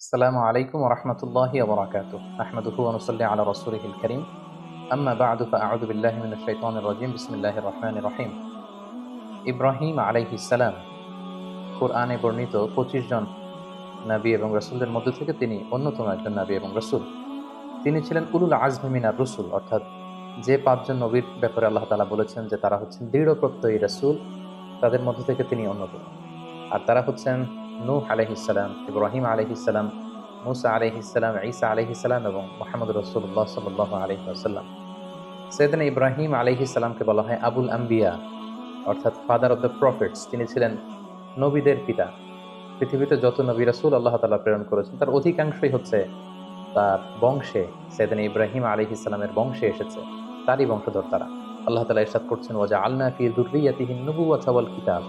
আসসালামু আলাইকুম ওয়া রাহমাতুল্লাহি ওয়া বারাকাতুহু। নাহমাদুহু ওয়া নুসাল্লি আলা রাসূলিহিল কারীম। আম্মা বা'দু ফাআউযু বিল্লাহি মিনাশ শাইতানির রাজীম। বিসমিল্লাহির রাহমানির রাহিম। ইব্রাহিম আলাইহিস সালাম কুরআনে বর্ণিত ২৫ জন নবী এবং রাসূলদের মধ্য থেকে তিনি অন্যতম একজন নবী এবং রাসূল। তিনি ছিলেন উলুল আজমি মিনার রুসুল, অর্থাৎ যে ৫ জন নবীর ব্যাপারে আল্লাহ তাআলা বলেছেন যে তারা হচ্ছেন দৃঢ় প্রত্যয়ী রাসূল, তাদের মধ্য থেকে তিনি অন্যতম। আর তারা হচ্ছেন নূহ আলাইহিস সালাম, ইব্রাহিম আলাইহিস সালাম, মূসা আলাইহিস সালাম, ঈসা আলাইহিস সালাম এবং মুহাম্মদ রাসূলুল্লাহ সাল্লাল্লাহু আলাইহি ওয়াসাল্লাম। সাইয়েদনা ইব্রাহিম আলাইহিস সালামকে বলা হয় আবুল আম্বিয়া, অর্থাৎ ফাদার অফ দ্য প্রফেটস। তিনি ছিলেন নবীদের পিতা। পৃথিবীতে যত নবী রাসূল আল্লাহ তাআলা প্রেরণ করেছেন তার অধিকাংশই হচ্ছে তার বংশে, সাইয়েদনা ইব্রাহিম আলাইহিস সালামের বংশে এসেছে, তারই বংশধর তারা। আল্লাহ তাআলা ইরশাদ করছেন, ওয়া জাআলনা ফি যুররিয়্যাতিহিন নুবুওয়াতা ওয়াল কিতাব।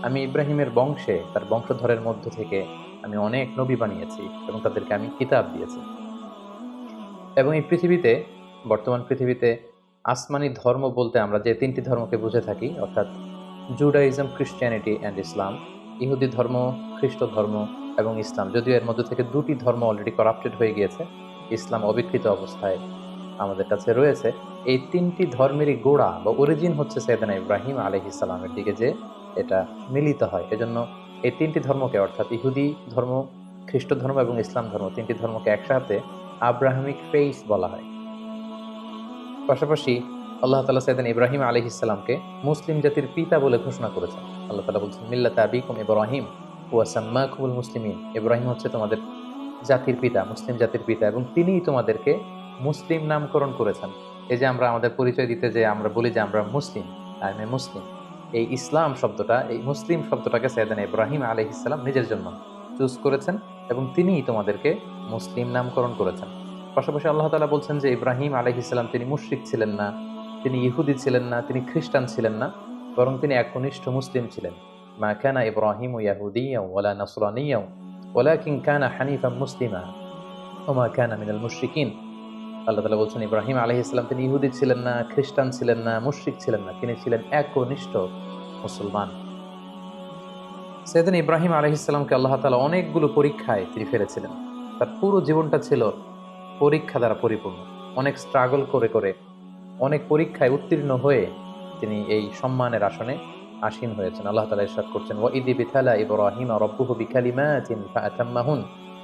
আমি ইব্রাহিমের বংশে, তার বংশধরের মধ্য থেকে আমি অনেক নবী বানিয়েছি এবং তাদেরকে আমি কিতাব দিয়েছি। এবং এই পৃথিবীতে, বর্তমান পৃথিবীতে আসমানি ধর্ম বলতে আমরা যে ৩টি ধর্মকে বুঝে থাকি, অর্থাৎ জুডাইজম, ক্রিশ্চিয়ানিটি অ্যান্ড ইসলাম। ইহুদি ধর্ম, খ্রিস্ট ধর্ম এবং ইসলাম, যদিও এর মধ্যে থেকে ২টি ধর্ম অলরেডি করাপ্টেড হয়ে গিয়েছে, ইসলাম অবিকৃত অবস্থায় আমাদের কাছে রয়েছে। এই ৩টি ধর্মেরই গোড়া বা অরিজিন হচ্ছে সাইয়েদনা ইব্রাহিম আলাইহিস সালামের দিকে যে এটা মিলিত হয়। এজন্য এই ৩টি ধর্মকে, অর্থাৎ ইহুদি ধর্ম, খ্রিস্ট ধর্ম এবং ইসলাম ধর্ম, ৩টি ধর্মকে একসাথে আব্রাহামিক ফেইথ বলা হয়। পাশাপাশি আল্লাহ তাআলা সাইয়েদনা ইব্রাহিম আলাইহিস সালামকে মুসলিম জাতির পিতা বলে ঘোষণা করেছেন। আল্লাহ তাআলা বলছেন, মিল্লাতা আবিকুম ইব্রাহিম ওয়া সাম্মাকুমুল মুসলিমিন। ইব্রাহিম হচ্ছে তোমাদের জাতির পিতা, মুসলিম জাতির পিতা, এবং তিনিই তোমাদেরকে মুসলিম নামকরণ করেছেন। এই যে আমরা আমাদের পরিচয় দিতে যে আমরা বলি যে আমরা মুসলিম, আই এম এ মুসলিম, এই ইসলাম শব্দটা, এই মুসলিম শব্দটাকে সাইয়েদনা ইব্রাহিম আলাইহিস সালাম নিজের জন্য চুজ করেছেন এবং তিনিই তোমাদেরকে মুসলিম নামকরণ করেছেন। পাশাপাশি আল্লাহ তাআলা বলছেন যে ইব্রাহিম আলাইহিস সালাম তিনি মুশরিক ছিলেন না, তিনি ইহুদি ছিলেন না, তিনি খ্রিস্টান ছিলেন না, বরং তিনি একনিষ্ঠ মুসলিম ছিলেন। মা কানা ইব্রাহিমু ইয়াহুদিয়্যান ওয়ালা নাসরানিয়্যান ওয়ালাকিন কানা হানিফাম মুসলিমা ওয়া মা কানা মিনাল মুশরিকিন। আল্লাহ তাআলা বলছেন ইব্রাহিম আলাইহিস সালাম তিনি ইহুদি ছিলেন না, খ্রিস্টান ছিলেন না, মুশরিক ছিলেন না, তিনি ছিলেন একনিষ্ঠ মুসলমান। সাইয়েদনা ইব্রাহিম আলাইহিস সালামকে আল্লাহ তাআলা অনেকগুলো পরীক্ষায় তিনি ফেলেছিলেন। তার পুরো জীবনটা ছিল পরীক্ষা দ্বারা পরিপূর্ণ। অনেক স্ট্রাগল করে করে, অনেক পরীক্ষায় উত্তীর্ণ হয়ে তিনি এই সম্মানের আসনে আসীন হয়েছেন। আল্লাহ তাআলা ইরশাদ করছেন, ওয়া ইয ইবতালা ইব্রাহিমা রাব্বুহু বিকালিমাতিন ফাআতাম্মাহুন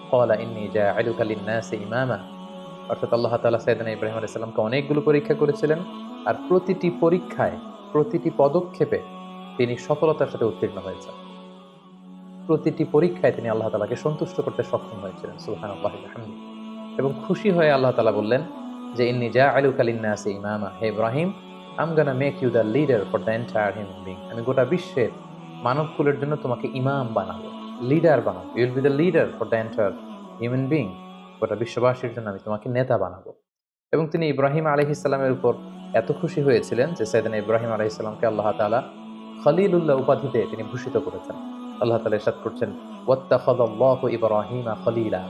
ক্বালা ইন্নী জাআলুকা লিন-নাসি ইমামা। অর্থাৎ আল্লাহ তাআলা সাইয়েদনা ইব্রাহিম আলাইহিস সালামকে অনেকগুলো পরীক্ষা করেছিলেন, আর প্রতিটি পরীক্ষায়, প্রতিটি পদক্ষেপে তিনি সফলতার সাথে উত্তীর্ণ হয়েছেন। প্রতিটি পরীক্ষায় তিনি আল্লাহ তাআলাকে সন্তুষ্ট করতে সক্ষম হয়েছিলেন। সুবহানাল্লাহি ওয়া বিহামদিহি। এবং খুশি হয়ে আল্লাহ তাআলা বললেন যে, ইন্নী জাআলুকা লিন-নাসি ইমামা। হে Ibrahim, I am gonna make you the leader for the entire human being. আমি গোটা বিশ্বের মানবকুলের জন্য তোমাকে ইমাম বানাবো, লিডার বানাবো। You will be the leader for the entire human being. গোটা বিশ্ববাসীর জন্য আমি তোমাকে নেতা বানাবো। এবং তিনি ইব্রাহিম আলাইহিস সালামের উপর এত খুশি হয়েছিলেন যে সাইয়েদনা ইব্রাহিম আলাইহিস সালামকে আল্লাহ তাআলা খলিলুল্লাহ উপাধিতে তিনি ভূষিত করেছেন। আল্লাহ তাআলা ইরশাদ করছেন, ওয়াত্তাখাযাল্লাহু ইব্রাহিমা খলিলা।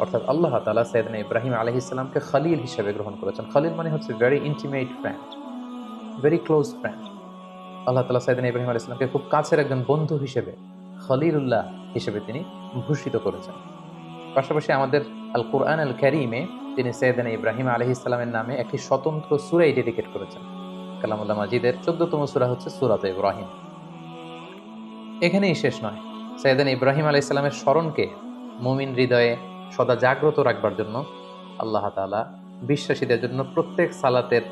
অর্থাৎ আল্লাহ তাআলা সাইয়েদনা ইব্রাহিম আলাইহিস সালামকে খলিল হিসেবে গ্রহণ করেছেন। খলিল মানে হচ্ছে very intimate friend, very close friend. Allah তাআলা সাইয়েদনা ইব্রাহিম আলাইহিস সালামকে খুব কাছের একজন বন্ধু হিসেবে, খলিলুল্লাহ হিসেবে তিনি ভূষিত করেছেন। পাশাপাশি আমাদের আল কুরআন আল কারীমে তিনি সাইয়েদনা ইব্রাহিম আলাইহিস সালামের নামে একটি স্বতন্ত্র সূরাই ডেডিকেট করেছেন। কালামুল্লাহ মাজিদের ১৪তম সূরা হচ্ছে সূরাতে ইব্রাহিম। এখানেই শেষ নয়, সাইয়েদনা ইব্রাহিম আলাইহিস সালামের স্মরণকে মুমিন হৃদয়ে সদা জাগ্রত রাখবার জন্য আল্লাহ তাআলা বিশ্বাসীদের জন্য প্রত্যেক সালাতের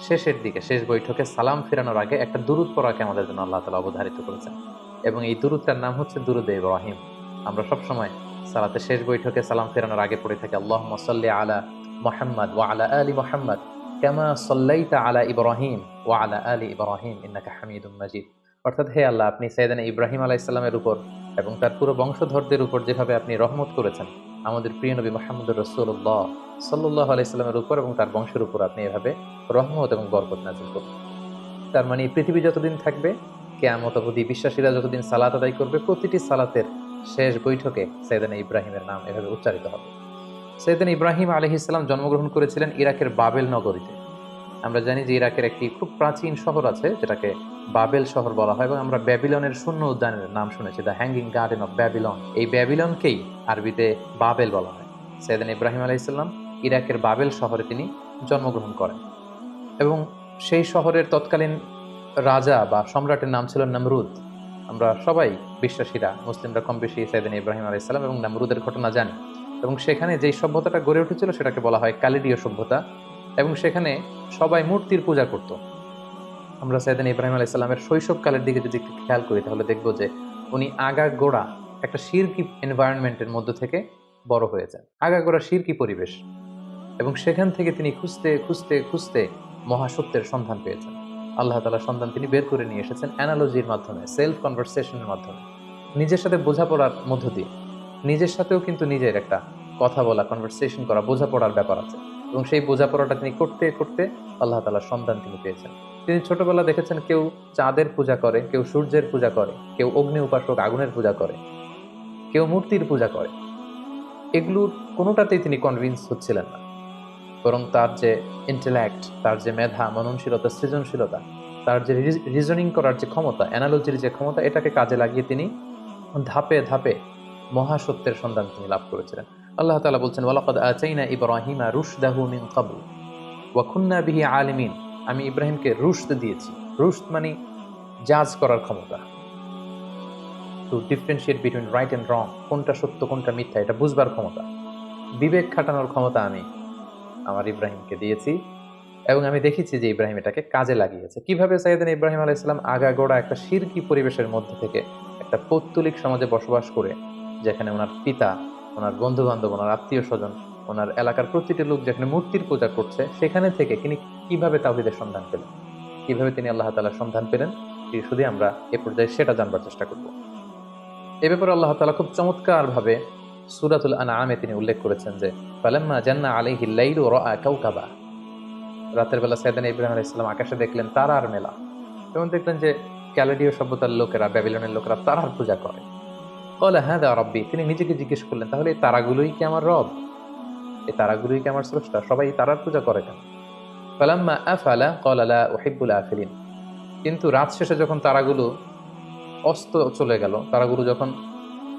শেষের দিকে, শেষ বৈঠকে সালাম ফেরানোর আগে একটা দুরূদ পড়াকে আমাদের জন্য আল্লাহ তাআলা অবধারিত করেছেন। এবং এই দুরূদটার নাম হচ্ছে দুরূদে ইব্রাহিম। আমরা সবসময় সালাতের শেষ বৈঠকে সালাম ফেরানোর আগে পড়ে থাকি, আল্লাহুম্মা সাল্লি আলা মুহাম্মাদ ওয়া আলা আলি মুহাম্মাদ কামা সাল্লাইতা আলা ইব্রাহিম ওয়া আলা আলি ইব্রাহিম ইন্নাকা হামিদুম মাজিদ। অর্থাৎ, হে আল্লাহ, আপনি সাইয়েদনা ইব্রাহিম আলাইহিস সালামের উপর এবং তার পুরো বংশধরদের উপর যেভাবে আপনি রহমত করেছেন, আমাদের প্রিয় নবী মুহাম্মদুর রাসূলুল্লাহ সাল্লাল্লাহু আলাইহি সাল্লামের উপর এবং তার বংশের উপর আপনি এভাবে রহমত এবং বরকত নাযিল করুন। তার মানে পৃথিবী যতদিন থাকবে, কিয়ামত অবধি বিশ্বাসীরা যতদিন সালাত আদায় করবে, প্রতিটি সালাতের শেষ বৈঠকে সাইয়েদনা ইব্রাহিমের নাম এভাবে উচ্চারিত হবে। সাইয়েদনা ইব্রাহিম আলাইহিস সালাম জন্মগ্রহণ করেছিলেন ইরাকের বাবেল নগরীতে। আমরা জানি যে ইরাকের একটি খুব প্রাচীন শহর আছে যেটাকে বাবেল শহর বলা হয়, এবং আমরা ব্যাবিলনের শূন্য উদ্যানের নাম শুনেছি, the hanging garden of Babylon. এই ব্যাবিলনকেই আরবিতে বাবেল বলা হয়। সাইয়েদনা ইব্রাহিম আলাইহিসসালাম ইরাকের বাবেল শহরে তিনি জন্মগ্রহণ করেন, এবং সেই শহরের তৎকালীন রাজা বা সম্রাটের নাম ছিল নমরুদ। আমরা সবাই বিশ্বাসীরা, মুসলিমরা কম বেশি সাইয়েদনা ইব্রাহিম আলাইহিসসালাম এবং নমরুদের ঘটনা জানি, এবং সেখানে যেই সভ্যতাটা গড়ে উঠেছিল সেটাকে বলা হয় কালিদীয় সভ্যতা, এবং সেখানে সবাই মূর্তির পূজা করত। আমরা সাইয়েদনা ইব্রাহিম আলাইহিস সালামের শৈশবকালের দিকে যদি একটু খেয়াল করি তাহলে দেখব যে উনি আগাগোড়া একটা শিরকি এনভায়রনমেন্টের মধ্য থেকে বড় হয়েছেন, আগাগোড়া শিরকি পরিবেশ, এবং সেখান থেকে তিনি খুঁজতে খুঁজতে খুঁজতে মহাসত্যের সন্ধান পেয়েছেন। আল্লাহ তাআলার সন্ধান তিনি বের করে নিয়ে এসেছেন অ্যানালজির মাধ্যমে, সেলফ কনভারসেশনের মাধ্যমে, নিজের সাথে বোঝাপড়ার মধ্য দিয়ে। নিজের সাথেও কিন্তু নিজের একটা কথা বলা, কনভারসেশন করা, বোঝাপড়ার ব্যাপার আছে, এবং সেই বোঝাপড়াটা তিনি করতে করতে আল্লাহ তাআলার সন্ধান তিনি পেয়েছেন। তিনি ছোটবেলা দেখেছেন কেউ চাঁদের পূজা করে, কেউ সূর্যের পূজা করে, কেউ অগ্নি উপাসক আগুনের পূজা করে, কেউ মূর্তির পূজা করে। এগুলোর কোনোটাতেই তিনি কনভিন্স হচ্ছিলেন না, বরং তার যে ইন্টেলেক্ট, তার যে মেধা, মননশীলতা, সৃজনশীলতা, তার যে রিজনিং করার যে ক্ষমতা, অ্যানালজির যে ক্ষমতা, এটাকে কাজে লাগিয়ে তিনি ধাপে ধাপে মহাসত্যের সন্ধান তিনি লাভ করেছিলেন। আল্লাহ তাআলা বলছেন, ওয়ালাকাদ আতাইনা ইব্রাহিমা রুশদাহু মিন ক্বাবল ওয়া কুননা বিহি আলিমিন। আমি ইব্রাহিমকে রুশদ দিয়েছি। রুশদ মানে জাজ করার ক্ষমতা, to differentiate between right and wrong, কোনটা সত্য কোনটা মিথ্যা এটা বুঝবার ক্ষমতা, বিবেক খাটানোর ক্ষমতা আমি আমার ইব্রাহিমকে দিয়েছি, এবং আমি দেখেছি যে ইব্রাহিম এটাকে কাজে লাগিয়েছে। কিভাবে সাইয়েদনা ইব্রাহিম আলাইহিস সালাম আগাগোড়া একটা শিরকি পরিবেশের মধ্যে থেকে একটা পৌত্তলিক সমাজে বসবাস করে, যেখানে ওনার পিতা, ওনার বন্ধু বান্ধব, ওনার আত্মীয় স্বজন, ওনার এলাকার প্রতিটি লোক যেখানে মূর্তির পূজা করছে, সেখানে থেকে তিনি কিভাবে তাওহীদের সন্ধান পেলেন, কিভাবে তিনি আল্লাহ তাআলার সন্ধান পেলেন, শুধু আমরা এ পর্যায়ে সেটা জানবার চেষ্টা করব। এ ব্যাপারে আল্লাহ তাআলা খুব চমৎকার ভাবে সূরাতুল আনআমে তিনি উল্লেখ করেছেন যে ফালাম্মা জান্না আলাইহিল লাইলু রাআ কাওকাবা। রাতের বেলা সাইয়েদনা ইব্রাহিম আলাইহিস সালাম আকাশে দেখলেন তারার মেলা, এবং দেখলেন যে ক্যালেডীয় সভ্যতার লোকেরা, ব্যাবিলনের লোকেরা তারার পূজা করে। ক্বালা হাযা রাব্বি, তিনি নিজেকে জিজ্ঞেস করলেন, তাহলে এই তারাগুলোই কি আমার রব? এই তারাগুলোই কি আমার স্রষ্টা? সবাই তারার পূজা করে কেন? ফালাম্মা আফালা ক্বালা লা উহিব্বুল আফিলিন। কিন্তু রাত শেষে যখন তারাগুলো অস্ত চলে গেল, তারাগুলো যখন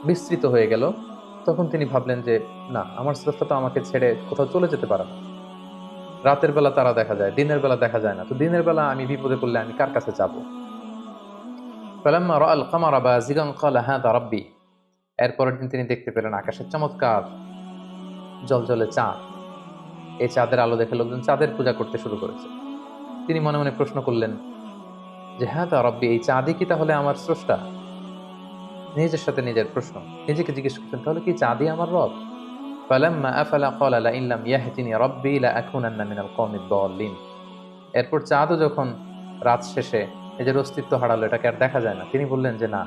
বিস্তৃত হয়ে গেল, তখন তিনি ভাবলেন যে না, আমার স্রষ্টা তো আমাকে ছেড়ে কোথাও চলে যেতে পারে না। রাতের বেলা তারা দেখা যায়, দিনের বেলা দেখা যায় না, তো দিনের বেলা আমি বিপদে পড়লে আমি কার কাছে যাব? ফালাম্মা রাআল কামারা বাযিগান ক্বালা হাযা রাব্বি। এরপরের দিন তিনি দেখতে পেলেন আকাশের চমৎকার জলজলে চাঁদ। এই চাঁদের আলো দেখে লোকজন চাঁদের পূজা করতে শুরু করেছে। তিনি মনে মনে প্রশ্ন করলেন যে হাযা রাব্বি, এই চাঁদই কি তাহলে আমার স্রষ্টা? নিজের সাথে নিজের প্রশ্ন, নিজেকে জিজ্ঞেস করছেন, তাহলে কি চাঁদই আমার রব? ফালাম্মা আফালা ক্বালা লাইন লাম ইয়াহদিনি রাব্বি লাআকুনান্না মিনাল কওমিদ দাল্লিন। এরপর চাঁদও যখন রাত শেষে নিজের অস্তিত্ব হারালো, এটাকে আর দেখা যায় না, তিনি বললেন যে না,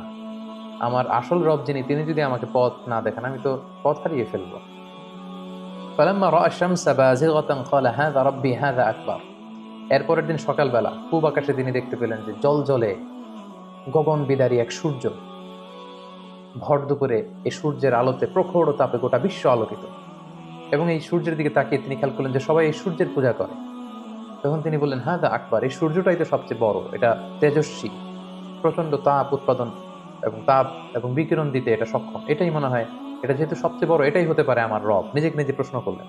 আমার আসল রব যিনি, তিনি যদি আমাকে পথ না দেখান, আমি তো পথ হারিয়ে ফেলবো। ফালাম্মা রাআ আশ-শামসা বাযিগাতান ক্বালা হাযা রাব্বি হাযা আকবার। এরপরের দিন সকালবেলা পূব আকাশে তিনি দেখতে পেলেন যে জলজলে গগন বিদারী এক সূর্য। ভর দুপুরে এই সূর্যের আলোতে প্রখর তাপে গোটা বিশ্ব আলোকিত, এবং এই সূর্যের দিকে তাকিয়ে তিনি খেয়াল করলেন যে সবাই এই সূর্যের পূজা করে। তখন তিনি বললেন হাযা আকবার, এই সূর্যটাই তো সবচেয়ে বড়, এটা তেজস্বী, প্রচন্ড তাপ উৎপাদন এবং তাপ এবং বিকিরণ দিতে এটা সক্ষম, এটাই মনে হয়, এটা যেহেতু সবচেয়ে বড়, এটাই হতে পারে আমার রব। নিজেকে নিজে প্রশ্ন করলেন।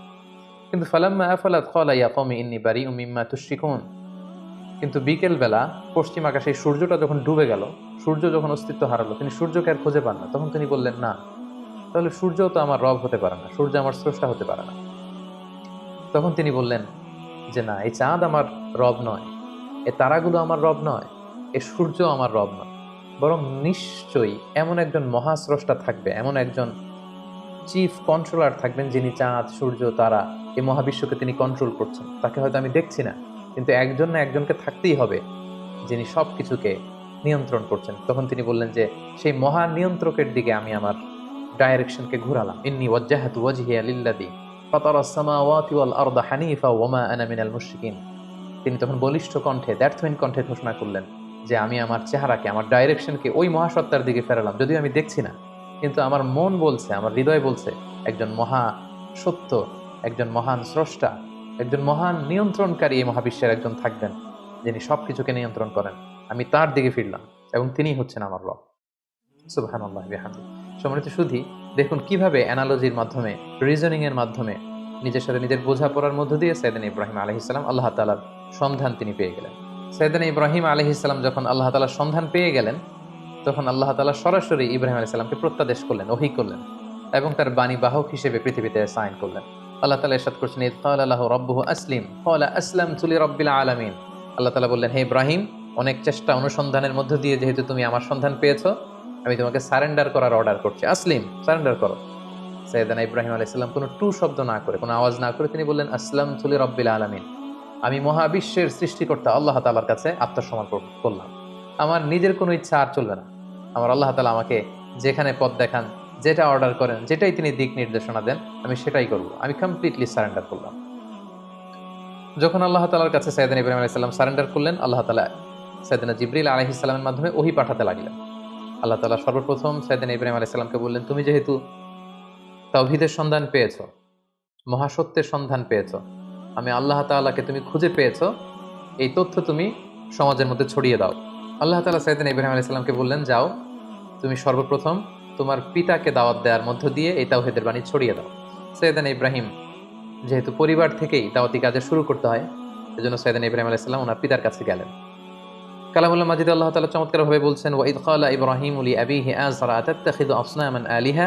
কিন্তু ফালাম্মা আফালাত ক্বালা ইয়া কওমি ইন্নী বারিউম মিম্মা তুশরিকুন। কিন্তু বিকেল বেলা পশ্চিম আকাশে এই সূর্যটা যখন ডুবে গেল, সূর্য যখন অস্তিত্ব হারালো, তিনি সূর্যকে আর খুঁজে পান না। তখন তিনি বললেন না, তাহলে সূর্যও তো আমার রব হতে পারে না, সূর্য আমার স্রষ্টা হতে পারে না। তখন তিনি বললেন যে না, এই চাঁদ আমার রব নয়, এই তারাগুলো আমার রব নয়, এই সূর্য আমার রব নয়, বরং নিশ্চয়ই এমন একজন মহাস্রষ্টা থাকবে, এমন একজন চিফ কন্ট্রোলার থাকবেন, যিনি চাঁদ, সূর্য, তারা, এই মহাবিশ্বকে তিনি কন্ট্রোল করছেন। তাকে হয়তো আমি দেখছি না, কিন্তু একজন না একজনকে থাকতেই হবে যিনি সব কিছুকে নিয়ন্ত্রণ করছেন। তখন তিনি বললেন যে সেই মহান নিয়ন্ত্রকের দিকে আমি আমার ডাইরেকশনকে ঘুরালাম। ইন্নী ওয়াজ্জাহাতু ওয়াজহিয়া লিল্লাযী ফাতারাস সামাওয়াতি ওয়াল আরদা হানিফা ওয়া মা আনা মিনাল মুশরিকিন। তিনি তখন বলিষ্ঠ কণ্ঠে, দ্ব্যর্থহীন কণ্ঠে ঘোষণা করলেন যে আমি আমার চেহারাকে, আমার ডাইরেকশনকে ওই মহাসত্তার দিকে ফেরালাম, যদিও আমি দেখছি না, কিন্তু আমার মন বলছে, আমার হৃদয় বলছে একজন মহা সত্য, একজন মহান স্রষ্টা, একজন মহান নিয়ন্ত্রণকারী এই মহাবিশ্বের একজন থাকবেন, যিনি সবকিছুকে নিয়ন্ত্রণ করেন। আমি তার দিকে ফিরলাম এবং তিনিই হচ্ছেন আমার রব। সুবহানাল্লাহি বিহামদিহি। সম্মানিত সুধী, দেখুন কিভাবে অ্যানালজির মাধ্যমে, রিজনিং এর মাধ্যমে নিজের সাথে নিজের বোঝাপড়ার মধ্য দিয়ে সাইয়েদনা ইব্রাহিম আলাইহিস সালাম আল্লাহ তাআলার সন্ধান তিনি পেয়ে গেলেন। সাইয়েদনা ইব্রাহিম আলাইহিস সালাম যখন আল্লাহ তাআলার সন্ধান পেয়ে গেলেন, তখন আল্লাহ তাআলা সরাসরি ইব্রাহিম আলাইহিস সালামকে প্রত্যাদেশ করলেন, ওহী করলেন এবং তার বাণী বাহক হিসেবে পৃথিবীতে সাইন করলেন। আল্লাহ তাআলা ইরশাদ করছেন, ইয ক্বালা লাহু রাব্বুহু আসলিম ক্বালা আসলামতু লিরাব্বিল আলামিন। আল্লাহ তাআলা বললেন, হে ইব্রাহিম, অনেক চেষ্টা অনুসন্ধানের মধ্য দিয়ে যেহেতু তুমি আমার সন্ধান পেয়েছো, আমি তোমাকে সারেন্ডার করার অর্ডার করছি। আসলিম, সারেন্ডার করো। সাইয়েদনা ইব্রাহিম আলাইহিস সালাম কোনো টু শব্দ না করে, কোনো আওয়াজ না করে তিনি বললেন, আসলামতু লিরাব্বিল আলামিন। আমি মহাবিশ্বের সৃষ্টিকর্তা আল্লাহ তাআলার কাছে আত্মসমর্পণ করলাম। আমার নিজের কোনো ইচ্ছা আর চলবে না। আমার আল্লাহ তাআলা আমাকে যেখানে পথ দেখান, যেটা অর্ডার করেন, যেটাই তিনি দিক নির্দেশনা দেন, আমি সেটাই করব। আমি কমপ্লিটলি সারেন্ডার করলাম। যখন আল্লাহ তাআলার কাছে সাইয়েদনা ইব্রাহিম আলাইহিস সালাম সারেন্ডার করলেন, আল্লাহ তাআলা সাইয়েদনা জিবরিল আলাইহিস সালামের মাধ্যমে ওহী পাঠাতে লাগলেন। আল্লাহ তাআলা সর্বপ্রথম সাইয়েদনা ইব্রাহিম আলাইহিস সালামকে বললেন, তুমি যেহেতু তাওহীদের সন্ধান পেয়েছো, মহাসত্যের সন্ধান পেয়েছো, আমি আল্লাহ তাআলাকে তুমি খুঁজে পেয়েছো, এই তথ্য তুমি সমাজের মধ্যে ছড়িয়ে দাও। আল্লাহ তাআলা সাইয়েদনা ইব্রাহিম আলাইহিস সালামকে বললেন, যাও তুমি সর্বপ্রথম তোমার পিতাকে দাওয়াত দেওয়ার মধ্য দিয়ে এই তাওহীদের বাণী ছড়িয়ে দাও। সাইয়েদনা ইব্রাহিম যেহেতু পরিবার থেকেই দাওয়াতি কাজে শুরু করতে হয়, এজন্য সাইয়েদনা ইব্রাহিম আলাইহিস সালাম ওনার পিতার কাছে গেলেন। কালামুল্লাহ মাজিদে আল্লাহ তাআলা চমৎকারভাবে বলছেন, ওয়া ইয ক্বালা ইব্রাহিমু লিআবিহি আযরা আতাত্তাখিযু আসনামান আলিহা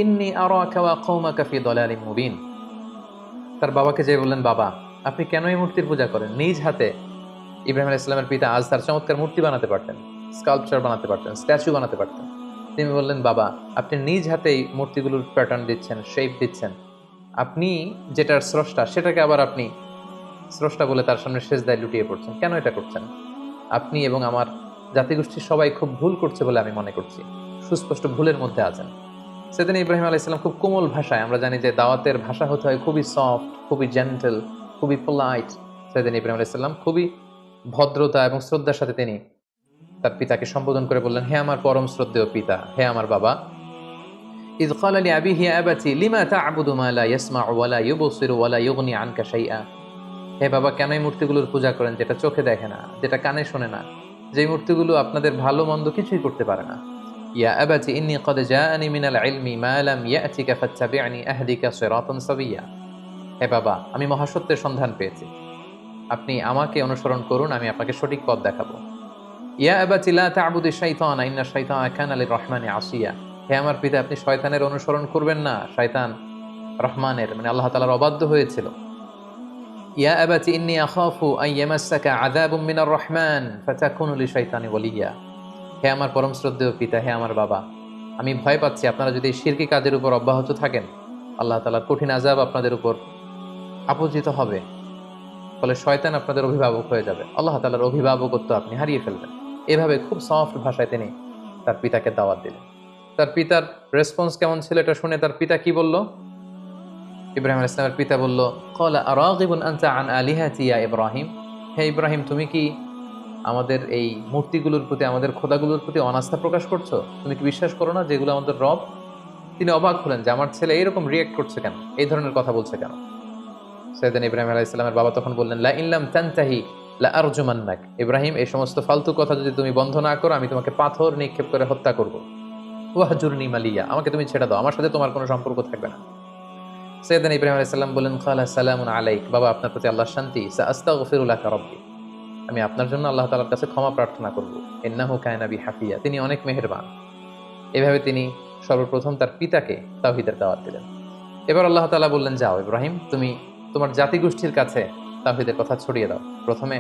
ইন্নী আরাকা ওয়া কওমাকা ফি দালালিম মুবিন। তার বাবাকে যে বললেন, বাবা আপনি কেন এই মূর্তির পূজা করেন? নিজ হাতে ইব্রাহিম আলাইহিস সালামের পিতা আজহার চমৎকার মূর্তি বানাতে পারতেন, স্কাল্পচার বানাতে পারতেন, স্ট্যাচু বানাতে পারতেন। তিনি বললেন, বাবা আপনি নিজ হাতেই মূর্তিগুলোর প্যাটার্ন দিচ্ছেন, শেপ দিচ্ছেন, আপনি যেটার স্রষ্টা সেটাকে আবার আপনি স্রষ্টা বলে তার সামনে সেজদায় লুটিয়ে পড়ছেন, কেন এটা করছেন? আপনি এবং আমার জাতিগোষ্ঠীর সবাই খুব ভুল করছে বলে আমি মনে করছি, সুস্পষ্ট ভুলের মধ্যে আছেন। সেদিন ইব্রাহিম আলাইহিস সালাম খুব কোমল ভাষায়, আমরা জানি যে দাওয়াতের ভাষা হতে হয় খুবই সফট, খুবই জেন্টল, খুবই পোলাইট। সেদিন ইব্রাহিম আলাইহিস সালাম খুবই ভদ্রতা এবং শ্রদ্ধার সাথে তিনি তার পিতাকে সম্বোধন করে বললেন, হে আমার পরম শ্রদ্ধেয় পিতা, হে আমার বাবা। ইয ক্বালা লিআবিহি ইয়া আবাতি লিমা তা'বুদু মা লা ইয়াসমা'ু ওয়া লা ইউবসিরু ওয়া লা ইউগনি আনকা শাইআ। হে বাবা, কেন এই মূর্তিগুলোর পূজা করেন যেটা চোখে দেখে না, যেটা কানে শোনে না, যে মূর্তিগুলো আপনাদের ভালো মন্দ কিছুই করতে পারে না। ইয়া আবাতি ইন্নী ক্বাদ জাআনি মিনাল ইলমি মা লাম ইয়াতিকা ফাত্তাবি'নি আহদিকা সিরাতান সাবিয়্যা। হে বাবা, আমি মহাসত্যের সন্ধান পেয়েছি, আপনি আমাকে অনুসরণ করুন, আমি আপনাকে সঠিক পথ দেখাবো। ইয়া আবাতি লা তা'বুদিশ শাইতানা ইন্না শাইতানা কানা লির-রাহমানি আসিয়া। হে আমার পিতা, আপনি শয়তানের অনুসরণ করবেন না, শয়তান রহমানের মানে আল্লাহ তাআলার অবাধ্য হয়েছিল। ইয়া আবাতি ইন্নী আখাফু আন ইয়ামাসসাকা আযাবুম মিনার রহমান ফাতাকুনু লিশ-শাইতানি ওয়ালিয়্যা। হে আমার পরম শ্রদ্ধেয় পিতা, হে আমার বাবা, আমি ভয় পাচ্ছি আপনারা যদি শিরকি কাজের উপর অব্যাহত থাকেন, আল্লাহ তাআলার কঠিন আযাব আপনাদের উপর আপতিত হবে, ফলে শয়তান আপনাদের অভিভাবক হয়ে যাবে, আল্লাহ তাআলার অভিভাবকত্ব আপনি হারিয়ে ফেলবেন। এভাবে খুব সফট ভাষায় তিনি তার পিতাকে দাওয়াত দিলেন। তার পিতার রেসপন্স কেমন ছিল এটা শুনে তার পিতা কি বলল? ইব্রাহিম আলাইহিস সালামের পিতা বলল, ক্বালা আরাগিবুন আনতা আন আলিহাতি ইয়া ইব্রাহিম। হে ইব্রাহিম, তুমি কি আমাদের এই মূর্তিগুলোর প্রতি, আমাদের খোদাগুলোর প্রতি অনাস্থা প্রকাশ করছো? তুমি কি বিশ্বাস করো না যেগুলো আমাদের রব? তিনি অবাক হলেন যে আমার ছেলে এরকম রিয়েক্ট করছে কেন, এই ধরনের কথা বলছে কেন। সাইয়েদনা ইব্রাহিম আলাইহিস সালামের বাবা তখন বললেন, লা ইন লাম তানতাহি লা আরজুমান্নাক। ইব্রাহিম, এই সমস্ত ফালতু কথা যদি তুমি বন্ধ না করো, আমি তোমাকে পাথর নিক্ষেপ করে হত্যা করব। ওয়াহজুরনি মালিয়া, আমাকে তুমি ছেড়ে দাও, আমার সাথে তোমার কোনো সম্পর্ক থাকবে না। সাইয়েদনা ইব্রাহিম আলাইহিস সালাম বললেন, ক্বালা সালামুন আলাইক। বাবা, আপনার প্রতি আল্লাহর শান্তি। সাআস্তাগফিরু লাকা রাব্বি, আমি আপনার জন্য আল্লাহ তাআলার কাছে ক্ষমা প্রার্থনা করব। ইন্নাহু কানা বি হাফিয়া, তিনি অনেক মেহেরবান। এভাবে তিনি সর্বপ্রথম তার পিতাকে তাওহীদের দাওয়াত দিলেন। এবার আল্লাহ তাআলা বললেন, যাও ইব্রাহিম, তুমি তোমার জাতিগোষ্ঠীর কাছে তাওহীদের কথা ছড়িয়ে দাও। প্রথমে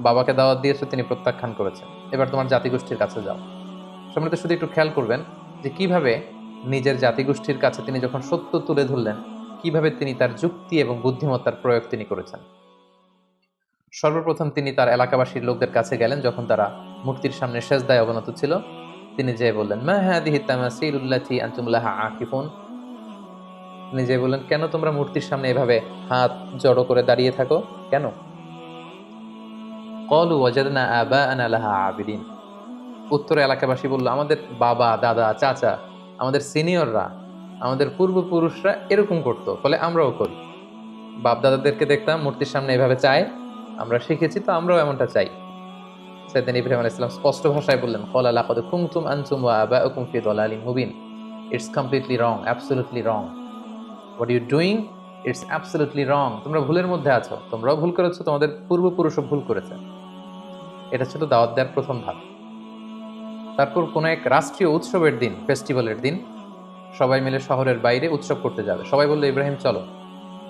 বাবাকে দাওয়াত দিয়েছো, তিনি প্রত্যাখ্যান করেছেন, এবার তোমার জাতিগোষ্ঠীর কাছে যাও। সম্মানিত শুধু একটু খেয়াল করবেন যে কিভাবে নিজের জাতিগোষ্ঠীর কাছে তিনি যখন সত্য তুলে ধরলেন, কিভাবে তিনি তার যুক্তি এবং বুদ্ধিমত্তার প্রয়োগ তিনি করেছেন। সর্বপ্রথম তিনি তার এলাকাবাসীর লোকদের কাছে গেলেন, যখন তারা মূর্তির সামনে সেজদায় অবনত ছিল। তিনি যেয়ে বললেন, মা হাদিহি তামাসিলুল্লাতী আনতুম লাহা আকিফুন। তিনি যেয়ে বললেন, কেন তোমরা মূর্তির সামনে এভাবে হাত জড়ো করে দাঁড়িয়ে থাকো কেন? ক্বালু ওয়াজাদনা আবাআনা লাহা আবিদিন। উত্তরে এলাকাবাসী বলল, আমাদের বাবা, দাদা, চাচা, আমাদের সিনিয়ররা, আমাদের পূর্বপুরুষরা এরকম করতো, ফলে আমরাও করি। বাপ দাদাদেরকে দেখতাম মূর্তির সামনে এভাবে চায়, আমরা শিখেছি, তো আমরাও এমনটা চাই। সাইয়েদনা ইব্রাহিম আলাইহিস সালাম স্পষ্ট ভাষায় বললেন, ক্বালা লাকাদ কুনতুম আনতুম ওয়া আবাউকুম ফি দালালিন মুবিন। It's completely wrong, absolutely wrong. What you doing, it's absolutely wrong. তোমরা ভুলের মধ্যে আছো, তোমরাও ভুল করেছো, তোমাদের পূর্বপুরুষও ভুল করেছে। এটা ছিল দাওয়াত দেওয়ার প্রথম ধাপ। তারপর কোনো এক রাষ্ট্রীয় উৎসবের দিন, ফেস্টিভ্যালের দিন, সবাই মিলে শহরের বাইরে উৎসব করতে যাবে। সবাই বললো, ইব্রাহিম চলো,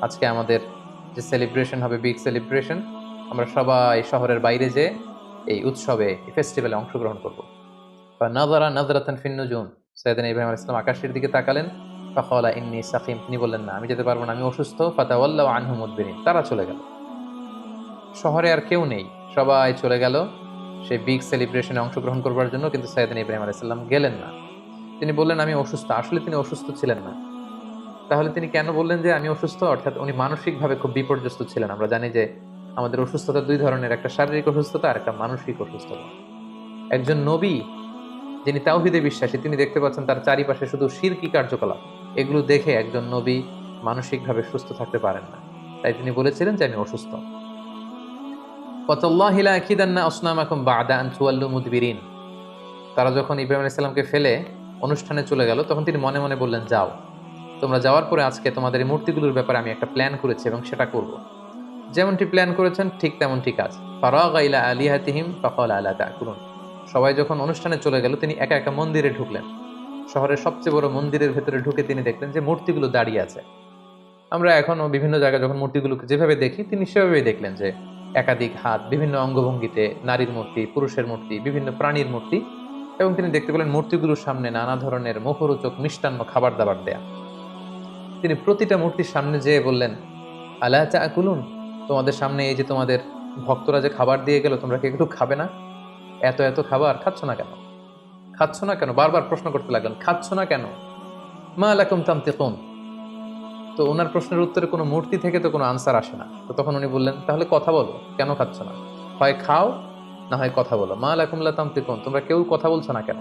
আজকে আমাদের যে সেলিব্রেশন হবে, বিগ সেলিব্রেশন, আমরা সবাই শহরের বাইরে যে এই উৎসবে, এই ফেস্টিভ্যালে অংশগ্রহণ করবো। নাযারা নাযরাতান ফিন নুজুম, সাইয়েদনা ইব্রাহিম আলাইহিস সালাম আকাশের দিকে তাকালেন। ফাকালা ইন্নী সাকিম, তিনি বললেন, না, আমি যেতে পারবো না, আমি অসুস্থ। ফাতাওয়াল্লাউ আনহু মুদবিরিন, তারা চলে গেল। শহরে আর কেউ নেই, সবাই চলে গেল সেই বিগ সেলিব্রেশনে অংশগ্রহণ করবার জন্য, কিন্তু সাইয়েদনা ইব্রাহিম আলাইহিস সালাম গেলেন না। তিনি বললেন, আমি অসুস্থ। আসলে তিনি অসুস্থ ছিলেন না। তাহলে তিনি কেন বললেন যে আমি অসুস্থ? অর্থাৎ উনি মানসিকভাবে খুব বিপর্যস্ত ছিলেন। আমরা জানি যে আমাদের অসুস্থতা দুই ধরনের, একটা শারীরিক অসুস্থতা আর একটা মানসিক অসুস্থতা। একজন নবী যিনি তাওহীদে বিশ্বাসী, তিনি দেখতে পাচ্ছেন তার চারিপাশে শুধু শিরকি কার্যকলাপ। এগুলো দেখে একজন নবী মানসিকভাবে সুস্থ থাকতে পারেন না। তাই তিনি বলেছিলেন যে আমি অসুস্থ। ওয়াতাল্লাহি লা আকিদান্না আসনামাকুম বা'দা আন তুওয়াল্লু মুদবিরিন। তারা যখন ইব্রাহিম আলাইহিস সালামকে ফেলে অনুষ্ঠানে চলে গেল, তখন তিনি মনে মনে বললেন, যাও, তোমরা যাওয়ার পরে আজকে তোমাদের এই মূর্তিগুলোর ব্যাপারে আমি একটা প্ল্যান করেছি এবং সেটা করব। যেমনটি প্ল্যান করেছেন ঠিক তেমনটি কাজ। ফারাগা ইলা আলিহাতিহিম ফাকালা আলা তাকুলুন। সবাই যখন অনুষ্ঠানে চলে গেল, তিনি একা একা মন্দিরে ঢুকলেন। শহরের সবচেয়ে বড় মন্দিরের ভেতরে ঢুকে তিনি দেখলেন যে মূর্তিগুলো দাঁড়িয়ে আছে। আমরা এখনো বিভিন্ন জায়গায় যখন মূর্তিগুলোকে যেভাবে দেখি, তিনি সেভাবেই দেখলেন যে একাধিক হাত, বিভিন্ন অঙ্গভঙ্গিতে, নারীর মূর্তি, পুরুষের মূর্তি, বিভিন্ন প্রাণীর মূর্তি, এবং তিনি দেখতে পেলেন মূর্তিগুলোর সামনে নানা ধরনের মুখরোচক মিষ্টান্ন খাবার দাবার দেয়া। তিনি প্রতিটা মূর্তির সামনে যেয়ে বললেন, আলা তাকুলুন, তোমাদের সামনে এই যে তোমাদের ভক্তরা যে খাবার দিয়ে গেল, তোমরা কি একটু খাবে না? এত এত খাবার খাচ্ছ না কেন? খাচ্ছ না কেন? বারবার প্রশ্ন করতে লাগলেন, খাচ্ছ না কেন? মা লাকুম তানতিকুন। তো ওনার প্রশ্নের উত্তরে কোনো মূর্তি থেকে তো কোনো আনসার আসে না। তো তখন উনি বললেন, তাহলে কথা বলো, কেন খাচ্ছ না? হয় খাও, না হয় কথা বলো। মা লাকুম লা তানতিকুন, তোমরা কেউ কথা বলছো না কেন?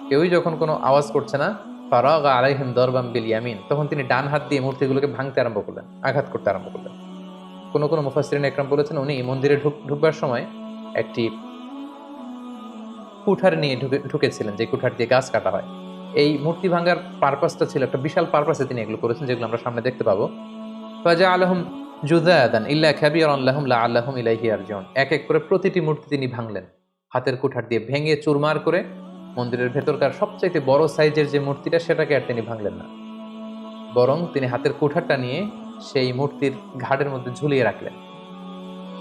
কেউই যখন কোনো আওয়াজ করছে না, ফারাগা আলাইহিম দরবাম বিল ইয়ামিন, তখন তিনি ডান হাত দিয়ে মূর্তিগুলোকে ভাঙতে আরম্ভ করলেন, আঘাত করতে আরম্ভ করলেন। কোনো কোনো মুফাসসিরিন একরাম বলেছেন, উনি মন্দিরে ঢুকবার সময় একটি কুঠার নিয়ে ঢুকেছিলেন, যে কুঠার দিয়ে গাছ কাটা হয়। এই মূর্তি ভাঙার পারপাসটা ছিল একটা বিশাল পারপাসে তিনি এগুলো করেছেন, যেগুলো আমরা সামনে দেখতে পাবো। ফাজআলাহুম জুযাদান ইল্লা কাবীরান লাহুম লাআল্লাহুম ইলাইহি ইয়ারজিউন। এক এক করে প্রতিটি মূর্তি তিনি ভাঙলেন, হাতের কুঠার দিয়ে ভেঙে চুরমার করে। মন্দিরের ভেতরকার সবচাইতে বড় সাইজের যে মূর্তিটা, সেটাকে আর তিনি ভাঙলেন না, বরং তিনি হাতের কুঠারটা নিয়ে সেই মূর্তির ঘাড়ের মধ্যে ঝুলিয়ে রাখলেন।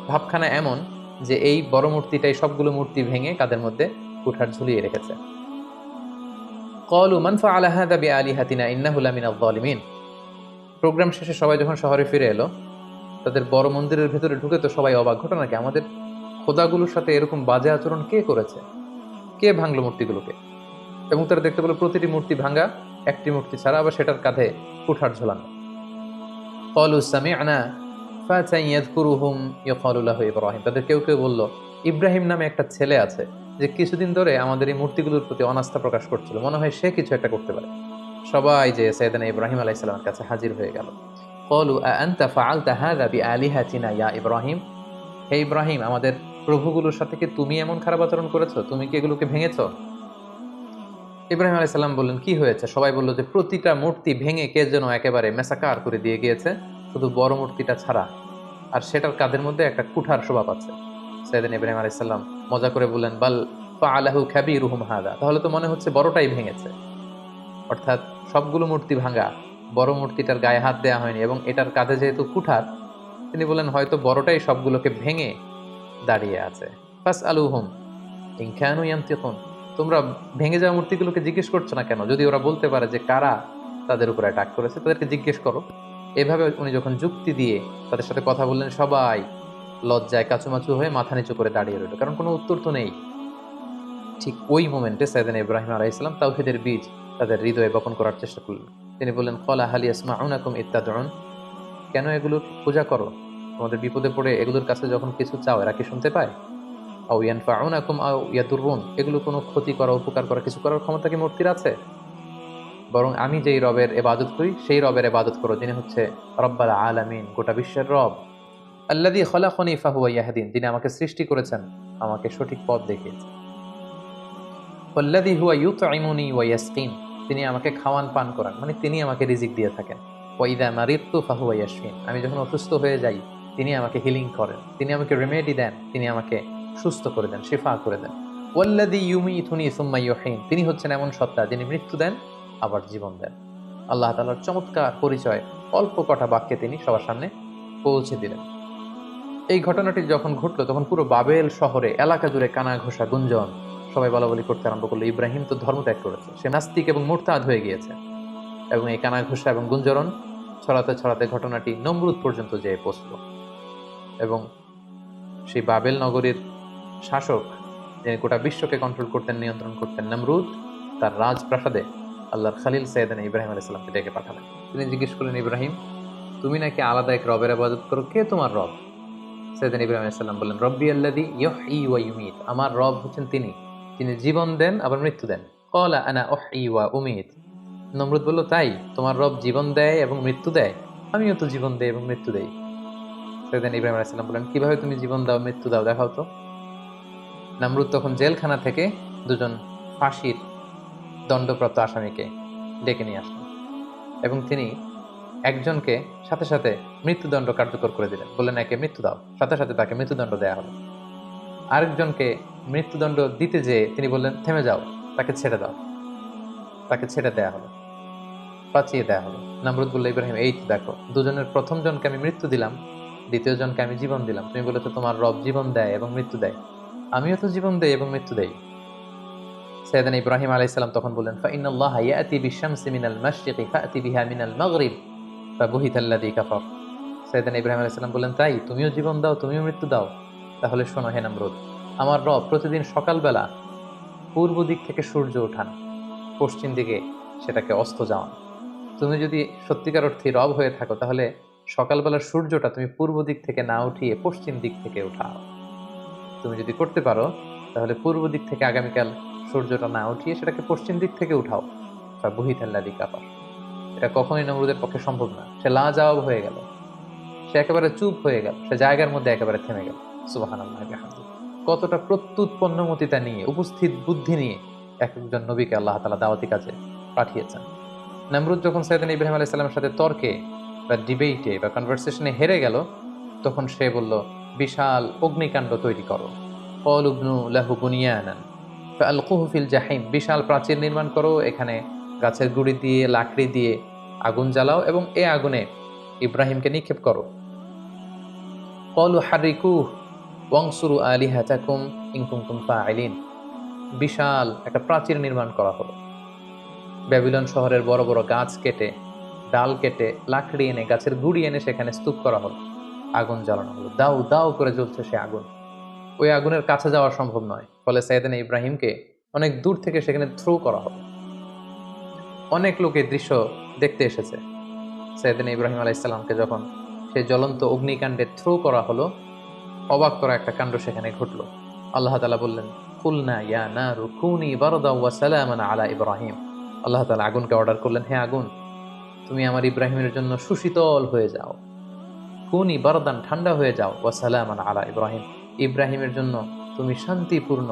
ভাবখানা এমন যে এই বড় মূর্তিটাই সবগুলো মূর্তি ভেঙে কাঁধের মধ্যে কুঠার ঝুলিয়ে রেখেছে। ক্বালু মান ফাআলা হাযা বিআলিহাতিনা ইন্নাহু লামিনাল যালিমিন। প্রোগ্রাম শেষে সবাই যখন শহরে ফিরে এলো, তাদের বড় মন্দিরের ভেতরে ঢুকে তো সবাই অবাক, ঘটনা কি? আমাদের খোদাগুলোর সাথে এরকম বাজে আচরণ কে করেছে? কে ভাঙলো মূর্তিগুলোকে? এবং তারা দেখতে পেল প্রতিটি মূর্তি ভাঙা, একটি মূর্তি ছাড়া আবার সেটার কাঁধে কুঠার ঝোলানো। ক্বালু সামি'না ফাতান ইয়াযকুরুহুম ইউকালু লাহু ইব্রাহিম। তাদের কেউ কেউ বলল, ইব্রাহিম নামে একটা ছেলে আছে যে কিছুদিন ধরে আমাদের এই মূর্তিগুলোর প্রতি অনাস্থা প্রকাশ করছিল, মনে হয় সে কিছু একটা করতে পারে। সবাই যে সাইয়েদনা ইব্রাহিম আলাইহিস সালামের কাছে হাজির হয়ে গেল। ক্বালু আ আনতা ফাআলতা হাযা বিআলিহাতিনা ইয়া ইব্রাহিম। হে ইব্রাহিম, আমাদের প্রভুগুলোর সাথে কি তুমি এমন খারাপ আচরণ করেছো? তুমি কি এগুলোকে ভেঙেছো? ইব্রাহিম আলাইহিস সালাম বললেন, কি হয়েছে? সবাই বলল যে প্রতিটা মূর্তি ভেঙে কে যেন একেবারে মেসাকার করে দিয়ে গিয়েছে, শুধু বড় মূর্তিটা ছাড়া, আর সেটার কাঁধের মধ্যে একটা কুঠার শোভা পাচ্ছে। সাইয়েদনা ইব্রাহিম আলাইহিস সালাম মজা করে বললেন, বাল ফাআলাহু কাবীরুহুম হাযা, তাহলে তো মনে হচ্ছে বড়টাই ভেঙেছে। অর্থাৎ সবগুলো মূর্তি ভাঙা, বড় মূর্তিটার গায়ে হাত দেওয়া হয়নি, এবং এটার কাঁধে যেহেতু কুঠার, তিনি বললেন হয়তো বড়টাই সবগুলোকে ভেঙে দাঁড়িয়ে আছে। ফাসআলুহুম ইন কানু ইয়ানতিকুন। তোমরা ভেঙে যাওয়া মূর্তিগুলোকে জিজ্ঞেস করছো না কেন? যদি ওরা বলতে পারে যে কারা তাদের উপরে অ্যাটাক করেছে, তাদেরকে জিজ্ঞেস করো। এভাবে উনি যখন যুক্তি দিয়ে তাদের সাথে কথা বললেন, সবাই লজ্জায় কাচুমাচু হয়ে মাথা নিচু করে দাঁড়িয়ে রইল, কারণ কোনো উত্তর তো নেই। ঠিক ওই মোমেন্টে সাইয়েদনা ইব্রাহিম আলাইহিস সালাম তাওহীদের বীজ তাদের হৃদয়ে বপন করার চেষ্টা করলেন। তিনি বললেন, ক্বালা হাল ইয়াসমাউনাকুম ইত্তাদউন। কেন এগুলোর পূজা করো? তোমাদের বিপদে পড়ে এগুলোর কাছে যখন কিছু চাও, এরা কি শুনতে পায়? আও ইয়ানফাউনাকুম আও ইয়াদুররুন, এগুলো কোনো ক্ষতি করা, উপকার করা, কিছু করার ক্ষমতা কি মূর্তির আছে? বরং আমি যেই রবের ইবাদত করি সেই রবের ইবাদত করো, যিনি হচ্ছে রব্বাল আলামিন, গোটা বিশ্বের রব। আল্লাযী খলাকানি ফাহুয়া ইয়াহদিন, যিনি আমাকে সৃষ্টি করেছেন, আমাকে সঠিক পথ দেখিয়েছেন। ওয়াল্লাযী হুয়া ইউতঈমুনি ওয়া ইয়াসকিন, তিনি আমাকে খাওয়ান পান করান, মানে তিনি আমাকে রিজিক দিয়ে থাকেন। ওয়া ইযা মারিদতু ফাহুয়া ইয়াশফিন, আমি যখন অসুস্থ হয়ে যাই তিনি আমাকে হিলিং করেন, তিনি আমাকে রেমেডি দেন, তিনি আমাকে সুস্থ করে দেন, শিফা করে দেন। ওয়াল্লাযী ইউমীতুনি সুম্মা ইউহয়িন, তিনি হচ্ছেন এমন সত্তা যিনি মৃত্যু দেন আবার জীবন দেন। আল্লাহ তাআলার চমৎকার পরিচয় অল্প কটা বাক্যে তিনি সবার সামনে পৌঁছে দিলেন। এই ঘটনাটি যখন ঘটলো তখন পুরো বাবেল শহরে এলাকা জুড়ে কানা ঘোষা গুঞ্জন, সবাই বলাবলি করতে আরম্ভ করলো ইব্রাহিম তো ধর্ম ত্যাগ করেছে, সে নাস্তিক এবং মুরতাদ হয়ে গিয়েছে। এবং এই কানা ঘোষা এবং গুঞ্জরণ ছড়াতে ছড়াতে ঘটনাটি নমরুদ পর্যন্ত যেয়ে পৌঁছলো। এবং সেই বাবেল নগরীর শাসক, যিনি গোটা বিশ্বকে কন্ট্রোল করতেন, নিয়ন্ত্রণ করতেন, নমরুদ, তার রাজপ্রাসাদে আল্লাহর খালিল সাইয়েদনা ইব্রাহিম আলাইহিস সালামকে ডেকে পাঠালেন। তিনি জিজ্ঞেস করলেন, ইব্রাহিম, তুমি নাকি আলাদা এক রবের ইবাদত করো, কে তোমার রব? সাইয়েদনা ইব্রাহিম আলাইহিস সালাম বললেন, রব্বি আল্লাযী ইউহয়ী ওয়া ইউমীত, আমার রব হচ্ছেন তিনি, যিনি জীবন দেন আবার মৃত্যু দেন। ক্বালা আনা উহয়ী ওয়া উমীত। নমরুদ বলল, তাই তোমার রব জীবন দেয় এবং মৃত্যু দেয়? আমিও তো জীবন দেই এবং মৃত্যু দেই। সাইয়েদনা ইব্রাহিম আলাইহিস সালাম বললেন, কিভাবে তুমি জীবন দাও মৃত্যু দাও, দেখাও তো। নমরুদ তখন জেলখানা থেকে দুজন ফাঁসির দণ্ডপ্রাপ্ত আসামিকে ডেকে নিয়ে আসলেন এবং তিনি একজনকে সাথে সাথে মৃত্যুদণ্ড কার্যকর করে দিলেন, বললেন, একে মৃত্যু দাও, সাথে সাথে তাকে মৃত্যুদণ্ড দেয়া হলো। আরেকজনকে মৃত্যুদণ্ড দিতে যেয়ে তিনি বললেন, থেমে যাও, তাকে ছেড়ে দাও, তাকে ছেড়ে দেয়া হলো, বাঁচিয়ে দেয়া হলো। নমরুদ বলল, ইব্রাহিম, এই তো দেখো, দুজনের প্রথম জনকে আমি মৃত্যু দিলাম, দ্বিতীয় জনকে আমি জীবন দিলাম, তুমি বলেছো তোমার রব জীবন দেয় এবং মৃত্যু দেয়, আমিও তো জীবন দেই এবং মৃত্যু দেই। সাইয়েদনা ইব্রাহিম আলাইহিস সালাম তখন বললেন, ফাইন্নাল্লাহা ইয়াতি বিশ-শামসি মিনাল মাশরিকি ফাতি বিহা মিনাল মাগরিব ফাবুহিতাল্লাযী কাফার। সাইয়েদনা ইব্রাহিম আলাইহিস সালাম বললেন, তাই তুমিও জীবন দাও, তুমিও মৃত্যু দাও? তাহলে শোনো হে নমরুদ, আমার রব প্রতিদিন সকালবেলা পূর্ব দিক থেকে সূর্য ওঠান, পশ্চিম দিকে সেটাকে অস্ত যাওয়ান। তুমি যদি সত্যিকার অর্থে রব হয়ে থাকো তাহলে সকালবেলার সূর্যটা তুমি পূর্ব দিক থেকে না উঠিয়ে পশ্চিম দিক থেকে উঠাও। তুমি যদি করতে পারো তাহলে পূর্ব দিক থেকে আগামীকাল সূর্যটা না উঠিয়ে সেটাকে পশ্চিম দিক থেকে উঠাও। বুহিতাল্লাযী কাফার। এটা কখনোই নমরুদের পক্ষে সম্ভব না। সে লাজবাব হয়ে গেল, সে একেবারে চুপ হয়ে গেল, সে জায়গার মধ্যে একেবারে থেমে গেল। সুবহানাল্লাহ বিহামদিহি। কতটা প্রত্যুৎপন্নমতিতা নিয়ে, উপস্থিত বুদ্ধি নিয়ে এক একজন নবীকে আল্লাহ তাআলা দাওয়াতি কাজে পাঠিয়েছেন। নমরুদ যখন সাইয়েদনা ইব্রাহিম আলাইহিস সালামের সাথে তর্কে বা ডিবেটে বা কনভারসেশনে হেরে গেল, তখন সে বলল, বিশাল অগ্নিকাণ্ড তৈরি করো। ক্বালু ইবনু লাহু বুনিয়ানান ফাআলকুহু ফিল জাহিম, বিশাল প্রাচীর নির্মাণ করো, এখানে গাছের গুড়ি দিয়ে লাকড়ি দিয়ে আগুন জ্বালাও এবং এই আগুনে ইব্রাহিমকে নিক্ষেপ করো। ক্বালু হারিকুহু ওয়ানসুরু আলিহাতাকুম ইন কুনতুম ফাইলিন, বিশাল একটা প্রাচীর নির্মাণ করা হলো। ব্যাবিলন শহরের বড় বড় গাছ কেটে, ডাল কেটে, লাকড়ি এনে, গাছের গুড়ি এনে সেখানে স্তূপ করা হলো, আগুন জ্বালানো হলো, দাউ দাউ করে জ্বলছে সে আগুন। ওই আগুনের কাছে যাওয়া সম্ভব নয়, ফলে সাইয়েদনা ইব্রাহিমকে অনেক দূর থেকে সেখানে থ্রো করা হলো। অনেক লোক এই দৃশ্য দেখতে এসেছে। সাইয়েদনা ইব্রাহিম আলাইহিস সালামকে যখন সেই জ্বলন্ত অগ্নিকাণ্ডে থ্রো করা হলো, অবাক করা একটা কাণ্ড সেখানে ঘটলো। আল্লাহ তাআলা বললেন, কুলনা ইয়া নারু কুনি বারদাও ওয়া সালামান আলা ইব্রাহিম। আল্লাহ তাআলা আগুনকে অর্ডার করলেন, হে আগুন, তুমি আমার ইব্রাহিমের জন্য সুশীতল হয়ে যাও, কুনি বারদান, ঠান্ডা হয়ে যাও, ওয়া সালামান আলা ইব্রাহিম, ইব্রাহিমের জন্য তুমি শান্তিপূর্ণ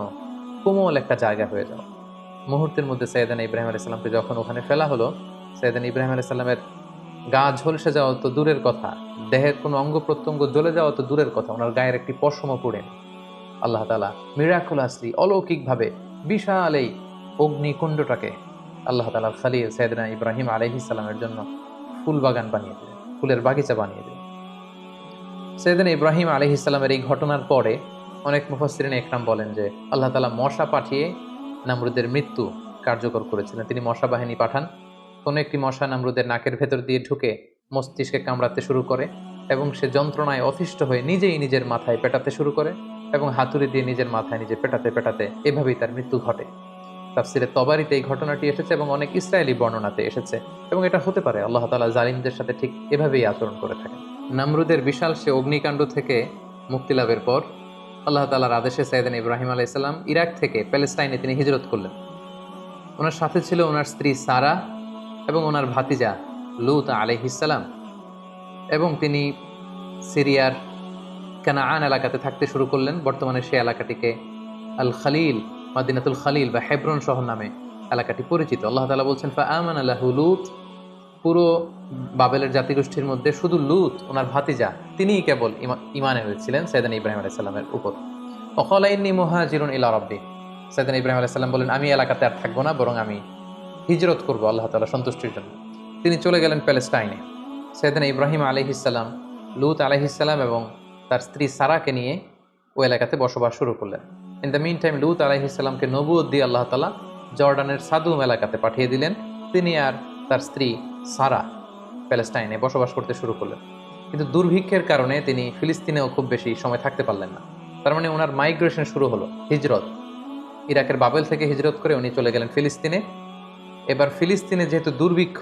কোমল একটা জায়গা হয়ে যাও। মুহূর্তের মধ্যে সাইয়েদনা ইব্রাহিম আলাইহিস সালামকে যখন ওখানে ফেলা হলো, সাইয়েদনা ইব্রাহিম আলাইহিস সালামের গা ঝলসে যাওয়া তো দূরের কথা, দেহের কোনো অঙ্গ প্রত্যঙ্গ জ্বলে যাওয়া তো দূরের কথা, ওনার গায়ের একটি পশমও পড়েনি। আল্লাহ তাআলা মিরাকুলাসলি, অলৌকিকভাবে বিশাল এই অগ্নিকুণ্ডটাকে আল্লাহ তাআলার খালিল সাইয়েদনা ইব্রাহিম আলাইহিস সালামের জন্য ফুল বাগান বানিয়ে দিলেন, ফুলের বাগিচা বানিয়ে দিলেন। সাইয়েদনা ইব্রাহিম আলাইহিস সালামের এই ঘটনার পরে অনেক মুফাসসিরিন ইকরাম বলেন যে আল্লাহ তাআলা মশা পাঠিয়ে নমরুদের মৃত্যু কার্যকর করেছিলেন। তিনি মশা বাহিনী পাঠান, কোনো একটি মশা নমরুদের নাকের ভেতর দিয়ে ঢুকে মস্তিষ্কে কামড়াতে শুরু করে এবং সে যন্ত্রণায় অতিষ্ঠ হয়ে নিজেই নিজের মাথায় পেটাতে শুরু করে এবং হাতুড়ি দিয়ে নিজের মাথায় নিজে পেটাতে পেটাতে এভাবেই তার মৃত্যু ঘটে। তাফসিরে তবারিতে এই ঘটনাটি এসেছে এবং অনেক ইসরায়েলি বর্ণনাতে এসেছে এবং এটা হতে পারে আল্লাহ তাআলা জালিমদের সাথে ঠিক এভাবেই আচরণ করে থাকেন। নমরুদের বিশাল সে অগ্নিকাণ্ড থেকে মুক্তি লাভের পর আল্লাহ তাআলার আদেশে সাইয়েদনা ইব্রাহিম আলাইহিস সালাম ইরাক থেকে প্যালেস্টাইনে তিনি হিজরত করলেন। ওনার সাথে ছিল ওনার স্ত্রী সারা এবং ওনার ভাতিজা লূত আলাইহিস সালাম, এবং তিনি সিরিয়ার কানাআন এলাকাতে থাকতে শুরু করলেন। বর্তমানে সেই এলাকাটিকে আল খালিল, মাদিনাতুল খালিল বা হেব্রন শহর নামে এলাকাটি পরিচিত। আল্লাহ তাআলা বলছেন ফাআমানা লাহু লূত, পুরো বাবেলের জাতিগোষ্ঠীর মধ্যে শুধু লূত ওনার ভাতিজা তিনিই কেবল ঈমান এনেছিলেন সাইয়েদনা ইব্রাহিম আলাইহিস সালামের উপর। ওয়াকালা ইন্নী মুহাজিরুন ইলা রাব্বি, সাইয়েদনা ইব্রাহিম আলাইহিস সালাম বলেন আমি এলাকাতে আর থাকবো না, বরং আমি হিজরত করব আল্লাহ তাআলা সন্তুষ্টির জন্য। তিনি চলে গেলেন প্যালেস্টাইনে। সাইয়েদনা ইব্রাহিম আলাইহিস সালাম, লূত আলাইহিস সালাম এবং তার স্ত্রী সারাকে নিয়ে ওই এলাকাতে বসবাস শুরু করলেন। ইন দ্য মিন টাইম লূত আলাইহিস সালামকে নবুয়ত দিয়ে আল্লাহ তাআলা জর্ডানের সাদুম এলাকাতে পাঠিয়ে দিলেন। তিনি আর তার স্ত্রী সারা প্যালেস্টাইনে বসবাস করতে শুরু করলেন। কিন্তু দুর্ভিক্ষের কারণে তিনি ফিলিস্তিনেও খুব বেশি সময় থাকতে পারলেন না। তার মানে ওনার মাইগ্রেশন শুরু হলো, হিজরত। ইরাকের বাবেল থেকে হিজরত করে উনি চলে গেলেন ফিলিস্তিনে। এবার ফিলিস্তিনে যেহেতু দুর্ভিক্ষ,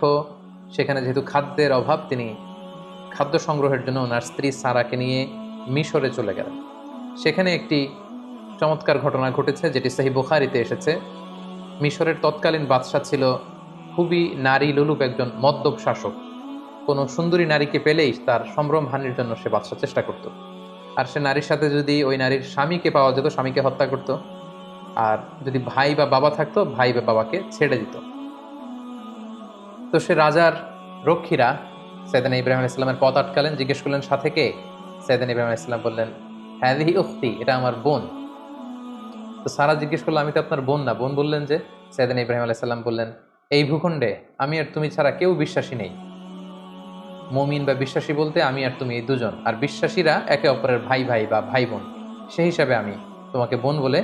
সেখানে যেহেতু খাদ্যের অভাব, তিনি খাদ্য সংগ্রহের জন্য ওনার স্ত্রী সারাকে নিয়ে মিশরে চলে গেলেন। সেখানে একটি চমৎকার ঘটনা ঘটেছে যেটি সহিহ বুখারীতে এসেছে। মিশরের তৎকালীন বাদশা ছিল খুবই নারী লোলুপ একজন মদ্যপ শাসক। কোনো সুন্দরী নারীকে পেলেই তার সম্ভ্রম হানির জন্য সে বাদশা চেষ্টা করত। আর সে নারীর সাথে যদি ওই নারীর স্বামীকে পাওয়া যেত, স্বামীকে হত্যা করত। আর যদি ভাই বা বাবা থাকতো, ভাই বা বাবাকে ছেড়ে দিত। তো সে রাজার রক্ষীরা সাইয়েদনা ইব্রাহিম আলাইহিস সালামের পথ আটকালেন, জিজ্ঞেস করলেন সাথে কে? সাইয়েদনা ইব্রাহিম আলাইহিস সালাম বললেন হাযিহি উখতি, এটা আমার বোন। তো সারা জিজ্ঞেস করলো আমি তো আপনার বোন না। বোন বললেন যে, সাইয়েদনা ইব্রাহিম আলাইহিস সালাম বললেন এই ভূখণ্ডে আমি আর তুমি ছাড়া কেউ বিশ্বাসী নেই। মুমিন বা বিশ্বাসী বলতে আমি আর তুমি এই দুজন, আর বিশ্বাসীরা একে অপরের ভাই ভাই বা ভাই বোন। সেই হিসাবে আমি তোমাকে বোন বলে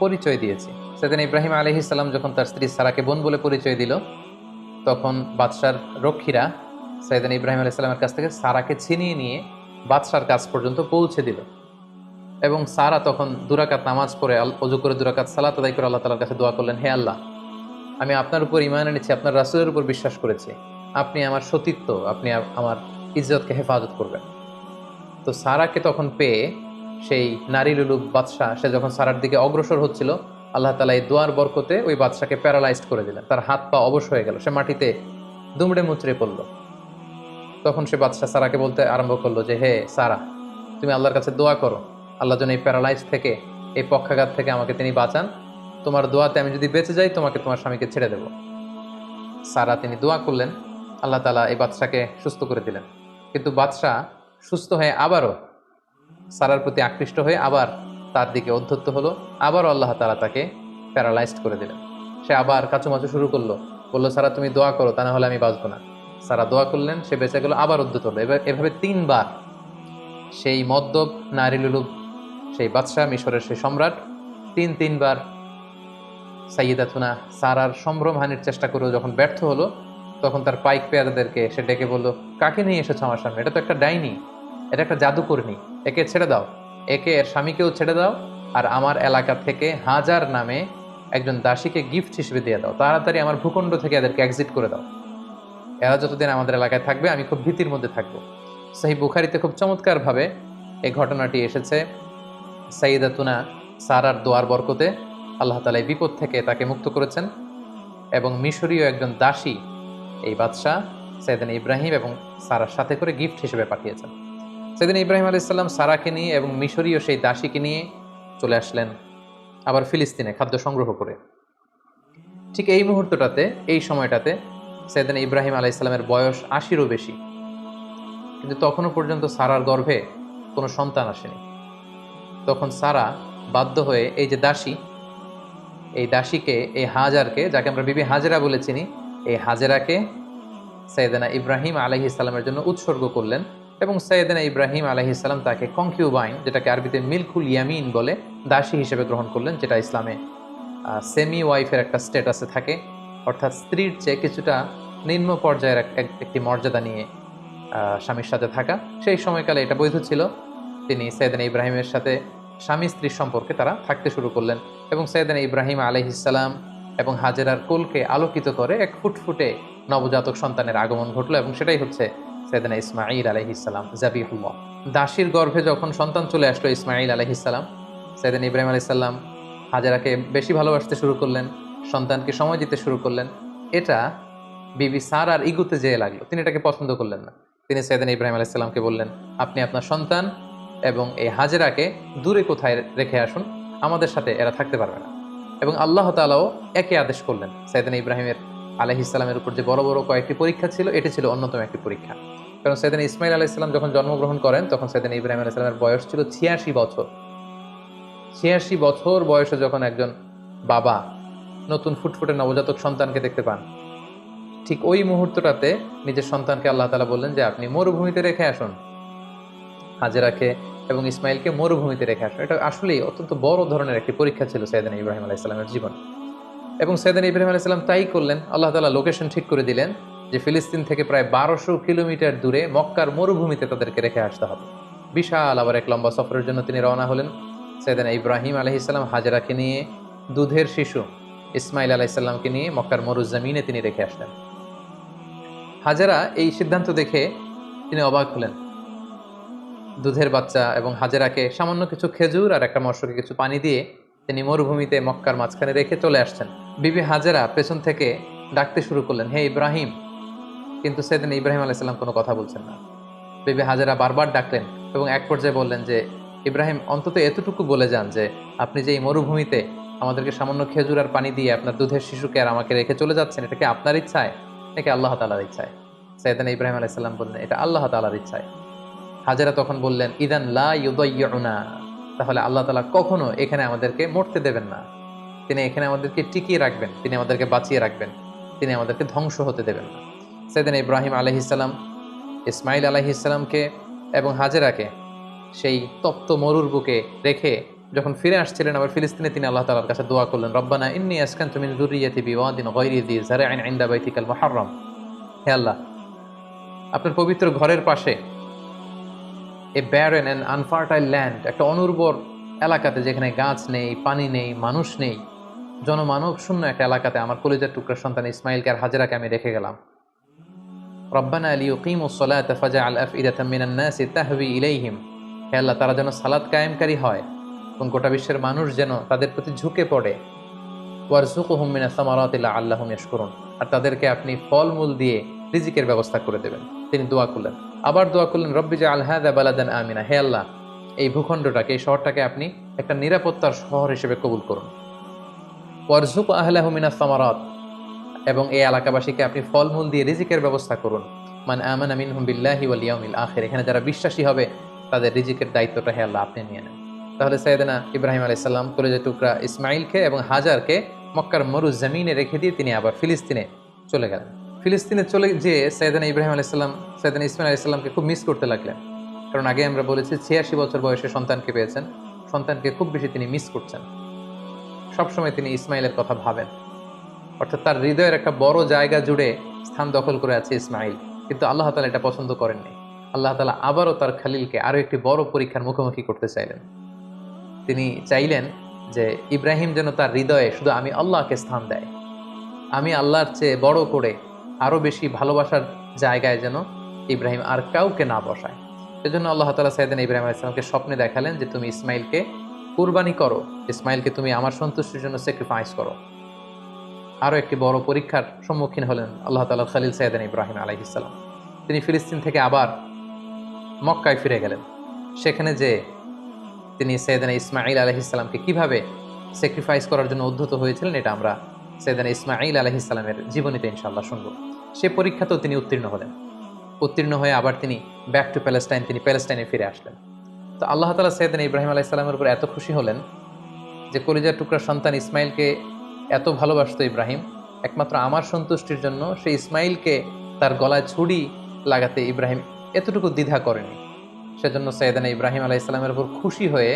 পরিচয় দিয়েছি। সাইয়েদনা ইব্রাহিম আলাইহিস সালাম যখন তার স্ত্রী সারাকে বোন বলে পরিচয় দিল, তখন বাদশার রক্ষীরা সাইয়েদনা ইব্রাহিম আলাইহিস সালামের কাছ থেকে সারাকে ছিনিয়ে নিয়ে বাদশার কাছ পর্যন্ত পৌঁছে দিল। এবং সারা তখন দুরাকাত নামাজ পড়ে অজু করে দুরাকাত সালাত আদায় করে আল্লাহ তাআলার কাছে দোয়া করলেন, হে আল্লাহ, আমি আপনার উপর ঈমান এনেছি, আপনার রাসূলের উপর বিশ্বাস করেছি, আপনি আমার সতীত্ব, আপনি আমার ইজ্জতকে হেফাজত করবেন। তো সারাকে তখন পেয়ে সেই নারী লুলুপ বাদশা, সে যখন সারার দিকে অগ্রসর হচ্ছিল, আল্লাহ তাআলা এই দোয়ার বরকতে ওই বাদশাকে প্যারালাইজড করে দিলেন। তার হাত পা অবশ হয়ে গেল, সে মাটিতে দুমড়ে মুচড়ে পড়ল। তখন সে বাদশা সারাকে বলতে আরম্ভ করলো যে, হে সারা, তুমি আল্লাহর কাছে দোয়া করো, আল্লাহ যেন এই প্যারালাইজ থেকে, এই পক্ষাঘাত থেকে আমাকে তিনি বাঁচান। তোমার দোয়াতে আমি যদি বেঁচে যাই, তোমাকে তোমার স্বামীকে ছেড়ে দেব। সারা তিনি দোয়া করলেন, আল্লাহ তাআলা এই বাদশাকে সুস্থ করে দিলেন। কিন্তু বাদশাহ সুস্থ হয়ে আবারও সারার প্রতি আকৃষ্ট হয়ে আবার তার দিকে উদ্ধত্ত হলো। আবারও আল্লাহ তাআলা তাকে প্যারালাইজড করে দিলেন। সে আবার কাচুমাচু শুরু করলো, বললো সারা তুমি দোয়া করো, তা না হলে আমি বাঁচবো না। সারা দোয়া করলেন, সে বেঁচে গেল, আবার উদ্ধত হলো। এভাবে 3 বার সেই মদ্যপ নারী লুলুপ সেই বাদশাহ, মিশরের সেই সম্রাট, 3 বার সাইয়্যিদাতুনা সারার সম্ভ্রমহানির চেষ্টা করেও যখন ব্যর্থ হলো, তখন তার পাইক পেয়াদাদেরকে সে ডেকে বলল, কাকে নিয়ে এসেছো আমার সামনে? এটা তো একটা ডাইনি, এটা একটা জাদুকরনী, একে ছেড়ে দাও, একে এর স্বামীকেও ছেড়ে দাও, আর আমার এলাকা থেকে হাজার নামে একজন দাসীকে গিফট হিসেবে দিয়ে দাও। তাড়াতাড়ি আমার ভূখণ্ড থেকে এদেরকে এক্সিট করে দাও। এরা যতদিন আমাদের এলাকায় থাকবে আমি খুব ভীতির মধ্যে থাকবো। সহিহ বুখারীতে খুব চমৎকারভাবে এই ঘটনাটি এসেছে। সাইয়্যিদাতুনা সারার দোয়ার বরকতে আল্লাহ তাআলা এই বিপদ থেকে তাকে মুক্ত করেছেন, এবং মিশরীয় একজন দাসী এই বাদশাহ সাইয়েদনা ইব্রাহিম এবং সারার সাথে করে গিফট হিসেবে পাঠিয়েছেন। সাইয়েদনা ইব্রাহিম আলাইহিস সালাম সারাকে নিয়ে এবং মিশরীয় সেই দাসীকে নিয়ে চলে আসলেন আবার ফিলিস্তিনে খাদ্য সংগ্রহ করে। ঠিক এই মুহূর্তটাতে, এই সময়টাতে সাইয়েদনা ইব্রাহিম আলাইহিস সালামের বয়স ৮০-এরও বেশি, কিন্তু তখনও পর্যন্ত সারার গর্ভে কোনো সন্তান আসেনি। তখন সারা বাধ্য হয়ে এই যে দাসী, এই দাসীকে, এই হাজারকে, যাকে আমরা বিবি হাজেরা বলে চিনি, এই হাজেরাকে সাইয়েদনা ইব্রাহিম আলাইহিস সালামের জন্য উৎসর্গ করলেন। এবং সাইয়েদনা ইব্রাহিম আলাইহিস সালাম তাকে কনকিউবাইন, যেটাকে আরবিতে মিলকুল ইয়ামিন বলে, দাসী হিসেবে গ্রহণ করলেন, যেটা ইসলামে সেমি ওয়াইফের একটা স্ট্যাটাসে থাকে, অর্থাৎ স্ত্রীর চেয়ে কিছুটা নিম্ন পর্যায়ের একটি মর্যাদা নিয়ে স্বামীর সাথে থাকা। সেই সময়কালে এটা বৈধ ছিল। তিনি সাইয়েদনা ইব্রাহিমের সাথে স্বামী স্ত্রীর সম্পর্কে তারা থাকতে শুরু করলেন, এবং সাইয়েদনা ইব্রাহিম আলাইহিস সালাম এবং হাজেরার কোলকে আলোকিত করে এক ফুটফুটে নবজাতক সন্তানের আগমন ঘটলো, এবং সেটাই হচ্ছে সাইয়েদনা ইসমাঈল আলাইহিস সালাম জাবিহুল্লাহ। দাসীর গর্ভে যখন সন্তান চলে আসলো ইসমাঈল আলাইহিস সালাম, সাইয়েদনা ইব্রাহিম আলাইহিস সালাম হাজেরাকে বেশি ভালোবাসতে শুরু করলেন, সন্তানকে সময় দিতে শুরু করলেন। এটা বিবি সারার ইগুতে যেয়ে লাগলো, তিনি এটাকে পছন্দ করলেন না। তিনি সাইয়েদনা ইব্রাহিম আলাইহিস সালামকে বললেন, আপনি আপনার সন্তান এবং এই হাজেরাকে দূরে কোথায় রেখে আসুন, আমাদের সাথে এরা থাকতে পারবে না। এবং আল্লাহ তাআলাও একই আদেশ করলেন। সাইয়েদনা ইব্রাহিমের আলাইহিস সালামের উপর যে বড় বড় কয়েকটি পরীক্ষা ছিল, এটি ছিল অন্যতম একটি পরীক্ষা। কারণ সাইয়েদনা ইসমাইল আলাইহিস সালাম যখন জন্মগ্রহণ করেন, তখন সাইয়েদনা ইব্রাহিম আলাইহিস সালামের বয়স ছিল ৮৬ বছর। ৮৬ বছর বয়সে যখন একজন বাবা নতুন ফুটফুটে নবজাতক সন্তানকে দেখতে পান, ঠিক ওই মুহূর্তটাতে নিজের সন্তানকে আল্লাহ তাআলা বললেন যে আপনি মরুভূমিতে রেখে আসুন, হাজেরাকে এবং ইসমাইলকে মরুভূমিতে রেখে আসুন। এটা আসলেই অত্যন্ত বড় ধরনের একটি পরীক্ষা ছিল সাইয়েদনা ইব্রাহিম আলাইহিস সালামের জীবন। এবং সাইয়েদনা ইব্রাহিম আলাইহিস সালাম তাই করলেন। আল্লাহ তাআলা লোকেশন ঠিক করে দিলেন যে ফিলিস্তিন থেকে প্রায় ১২০০ কিলোমিটার দূরে মক্কার মরুভূমিতে তাদেরকে রেখে আসতে হবে। বিশাল আবার এক লম্বা সফরের জন্য তিনি রওনা হলেন। সাইয়েদনা ইব্রাহিম আলাইহিস সালাম হাজেরাকে নিয়ে, দুধের শিশু ইসমাইল আলাইহিস সালামকে নিয়ে মক্কার মরুজমিনে তিনি রেখে আসলেন। হাজেরা এই সিদ্ধান্ত দেখে তিনি অবাক হলেন। দুধের বাচ্চা এবং হাজেরাকে সামান্য কিছু খেজুর আর একটা মশকে কিছু পানি দিয়ে তিনি মরুভূমিতে মক্কার মাঝখানে রেখে চলে আসছেন। বিবি হাজেরা পেছন থেকে ডাকতে শুরু করলেন, হে ইব্রাহিম। কিন্তু সাইয়েদনা ইব্রাহিম আলাইহিস সালাম কোনো কথা বলছেন না। বিবি হাজেরা বারবার ডাকলেন এবং এক পর্যায়ে বললেন যে, ইব্রাহিম, অন্তত এতটুকু বলে যান যে আপনি যে এই মরুভূমিতে আমাদেরকে সামান্য খেজুর আর পানি দিয়ে আপনার দুধের শিশুকে আর আমাকে রেখে চলে যাচ্ছেন, এটা কি আপনার ইচ্ছায় নাকি আল্লাহ তাআলার ইচ্ছায়? সাইয়েদনা ইব্রাহিম আলাইহিস সালাম বললেন, এটা আল্লাহ তাআলার ইচ্ছায়। হাজেরা তখন বললেন, ইদান লা ইউদাইয়ুনা, তাহলে আল্লাহ তাআলা কখনো এখানে আমাদেরকে মরতে দেবেন না। তিনি এখানে আমাদেরকে টিকিয়ে রাখবেন, তিনি আমাদেরকে বাঁচিয়ে রাখবেন, তিনি আমাদেরকে ধ্বংস হতে দেবেন না। সাইয়েদনা ইব্রাহিম আলাইহিস সালাম ইসমাইল আলাইহিস সালামকে এবং হাজেরাকে সেই তপ্ত মরুর বুকে রেখে যখন ফিরে আসছিলেন আবার ফিলিস্তিনে, তিনি আল্লাহ তাআলার কাছে দোয়া করলেন, রব্বানা ইন্নী আসকানতু মিন যুররিয়্যাতি বিওয়াদিন গায়রি যি যার'ইন ইনদা বাইতিকাল মুহাররম। হে আল্লাহ, আপনার পবিত্র ঘরের পাশে এ ব্যারেন অ্যান্ড আনফার্টাইল ল্যান্ড, একটা অনুর্বর এলাকাতে যেখানে গাছ নেই, পানি নেই, মানুষ নেই, জনমানব শূন্য একটা এলাকাতে আমার কলিজার টুকরার সন্তান ইসমাইলকে আর হাজেরাকে আমি রেখে গেলাম। রব্বানা লিয়ুকিমুস সালাতা ফাজআল আফইদাতাম মিনান নাসি তাহওয়ি ইলাইহিম। হে আল্লাহ, তারা যেন সালাত কায়েমকারী হয় এবং গোটা বিশ্বের মানুষ যেন তাদের প্রতি ঝুঁকে পড়ে। ওয়ারযুকহুম মিনাস সামারাতি লাআল্লাহুম ইয়াশকুরুন, আর তাদেরকে আপনি ফলমূল দিয়ে রিজিকের ব্যবস্থা করে দেবেন। তিনি দোয়া করলেন, আবার দোয়া করলেন, রব্বি জাআল হাযা বালাদান আমিনা। হে আল্লাহ, এই ভূখণ্ডটাকে, এই শহরটাকে আপনি একটা নিরাপত্তার শহর হিসেবে কবুল করুন। ওয়ারযুক আহলাহু মিনাস সামারাত, এবং এই এলাকাবাসীকে আপনি ফলমূল দিয়ে রিজিকের ব্যবস্থা করুন। মান আমানা মিনহুম বিল্লাহি ওয়াল ইয়াউমিল আখির, এখানে যারা বিশ্বাসী হবে তাদের রিজিকের দায়িত্বটা হে আল্লাহ আপনি নিয়ে নেন। তাহলে সাইয়েদনা ইব্রাহিম আলাইহিস সালাম কলিজার টুকরা ইসমাইলকে এবং হাজারকে মক্কার মরুজমিনে রেখে দিয়ে তিনি আবার ফিলিস্তিনে চলে গেলেন। ফিলিস্তিনে চলে যেয়ে সাইয়েদনা ইব্রাহিম আলাইহিস সালাম সাইয়েদনা ইসমাইল আলাইহিস সালামকে খুব মিস করতে লাগলেন। কারণ আগে আমরা বলেছি ৮৬ বছর বয়সে সন্তানকে পেয়েছেন, সন্তানকে খুব বেশি তিনি মিস করছেন। সবসময় তিনি ইসমাইলের কথা ভাবেন, অর্থাৎ তার হৃদয়ের একটা বড় জায়গা জুড়ে স্থান দখল করে আছে ইসমাইল। কিন্তু আল্লাহ তাআলা এটা পছন্দ করেননি। আল্লাহ তাআলা আবারও তার খালিলকে আরো একটি বড় পরীক্ষার মুখোমুখি করতে চাইলেন। তিনি চাইলেন যে ইব্রাহিম যেন তার হৃদয়ে শুধু আমি আল্লাহকে স্থান দেয়, আমি আল্লাহর চেয়ে বড় করে আরো বেশি ভালোবাসার জায়গায় যেন ইব্রাহিম আর কাউকে না বসায়। সেজন্য আল্লাহ তাআলা সাইয়েদনা ইব্রাহিম আলাইহিস সালামকে স্বপ্নে দেখালেন যে তুমি ইসমাইলকে কুরবানি করো, ইসমাইলকে তুমি আমার সন্তুষ্টির জন্য স্যাক্রিফাইস করো। আরো একটি বড় পরীক্ষার সম্মুখীন হলেন আল্লাহ তাআলার খলিল সাইয়েদনা ইব্রাহিম আলাইহিস সালাম। তিনি ফিলিস্তিন থেকে আবার মক্কায় ফিরে গেলেন। সেখানে যে তিনি সাইয়েদনা ইসমাইল আলাইহিস সালামকে কিভাবে স্যাক্রিফাইস করার জন্য উদ্ধত হয়েছিলেন, এটা আমরা সাইয়েদনা ইসমাইল আলাইহিস সালামের জীবনীতে ইনশাআল্লাহ শুনব। সে পরীক্ষাতেও তিনি উত্তীর্ণ হলেন। উত্তীর্ণ হয়ে আবার তিনি ব্যাক টু প্যালেস্টাইন, তিনি প্যালেস্টাইনে ফিরে আসলেন। তো আল্লাহ তাআলা সাইয়েদনা ইব্রাহিম আলাইহিস সালামের উপর এত খুশি হলেন যে কলিজার টুকরা সন্তান ইসমাইলকে এত ভালোবাসতো ইব্রাহিম, একমাত্র আমার সন্তুষ্টির জন্য সেই ইসমাইলকে তার গলায় ছুরি লাগাতে ইব্রাহিম এতটুকু দ্বিধা করেনি। সেজন্য সাইয়েদনা ইব্রাহিম আলাইহিস সালামের উপর খুশি হয়ে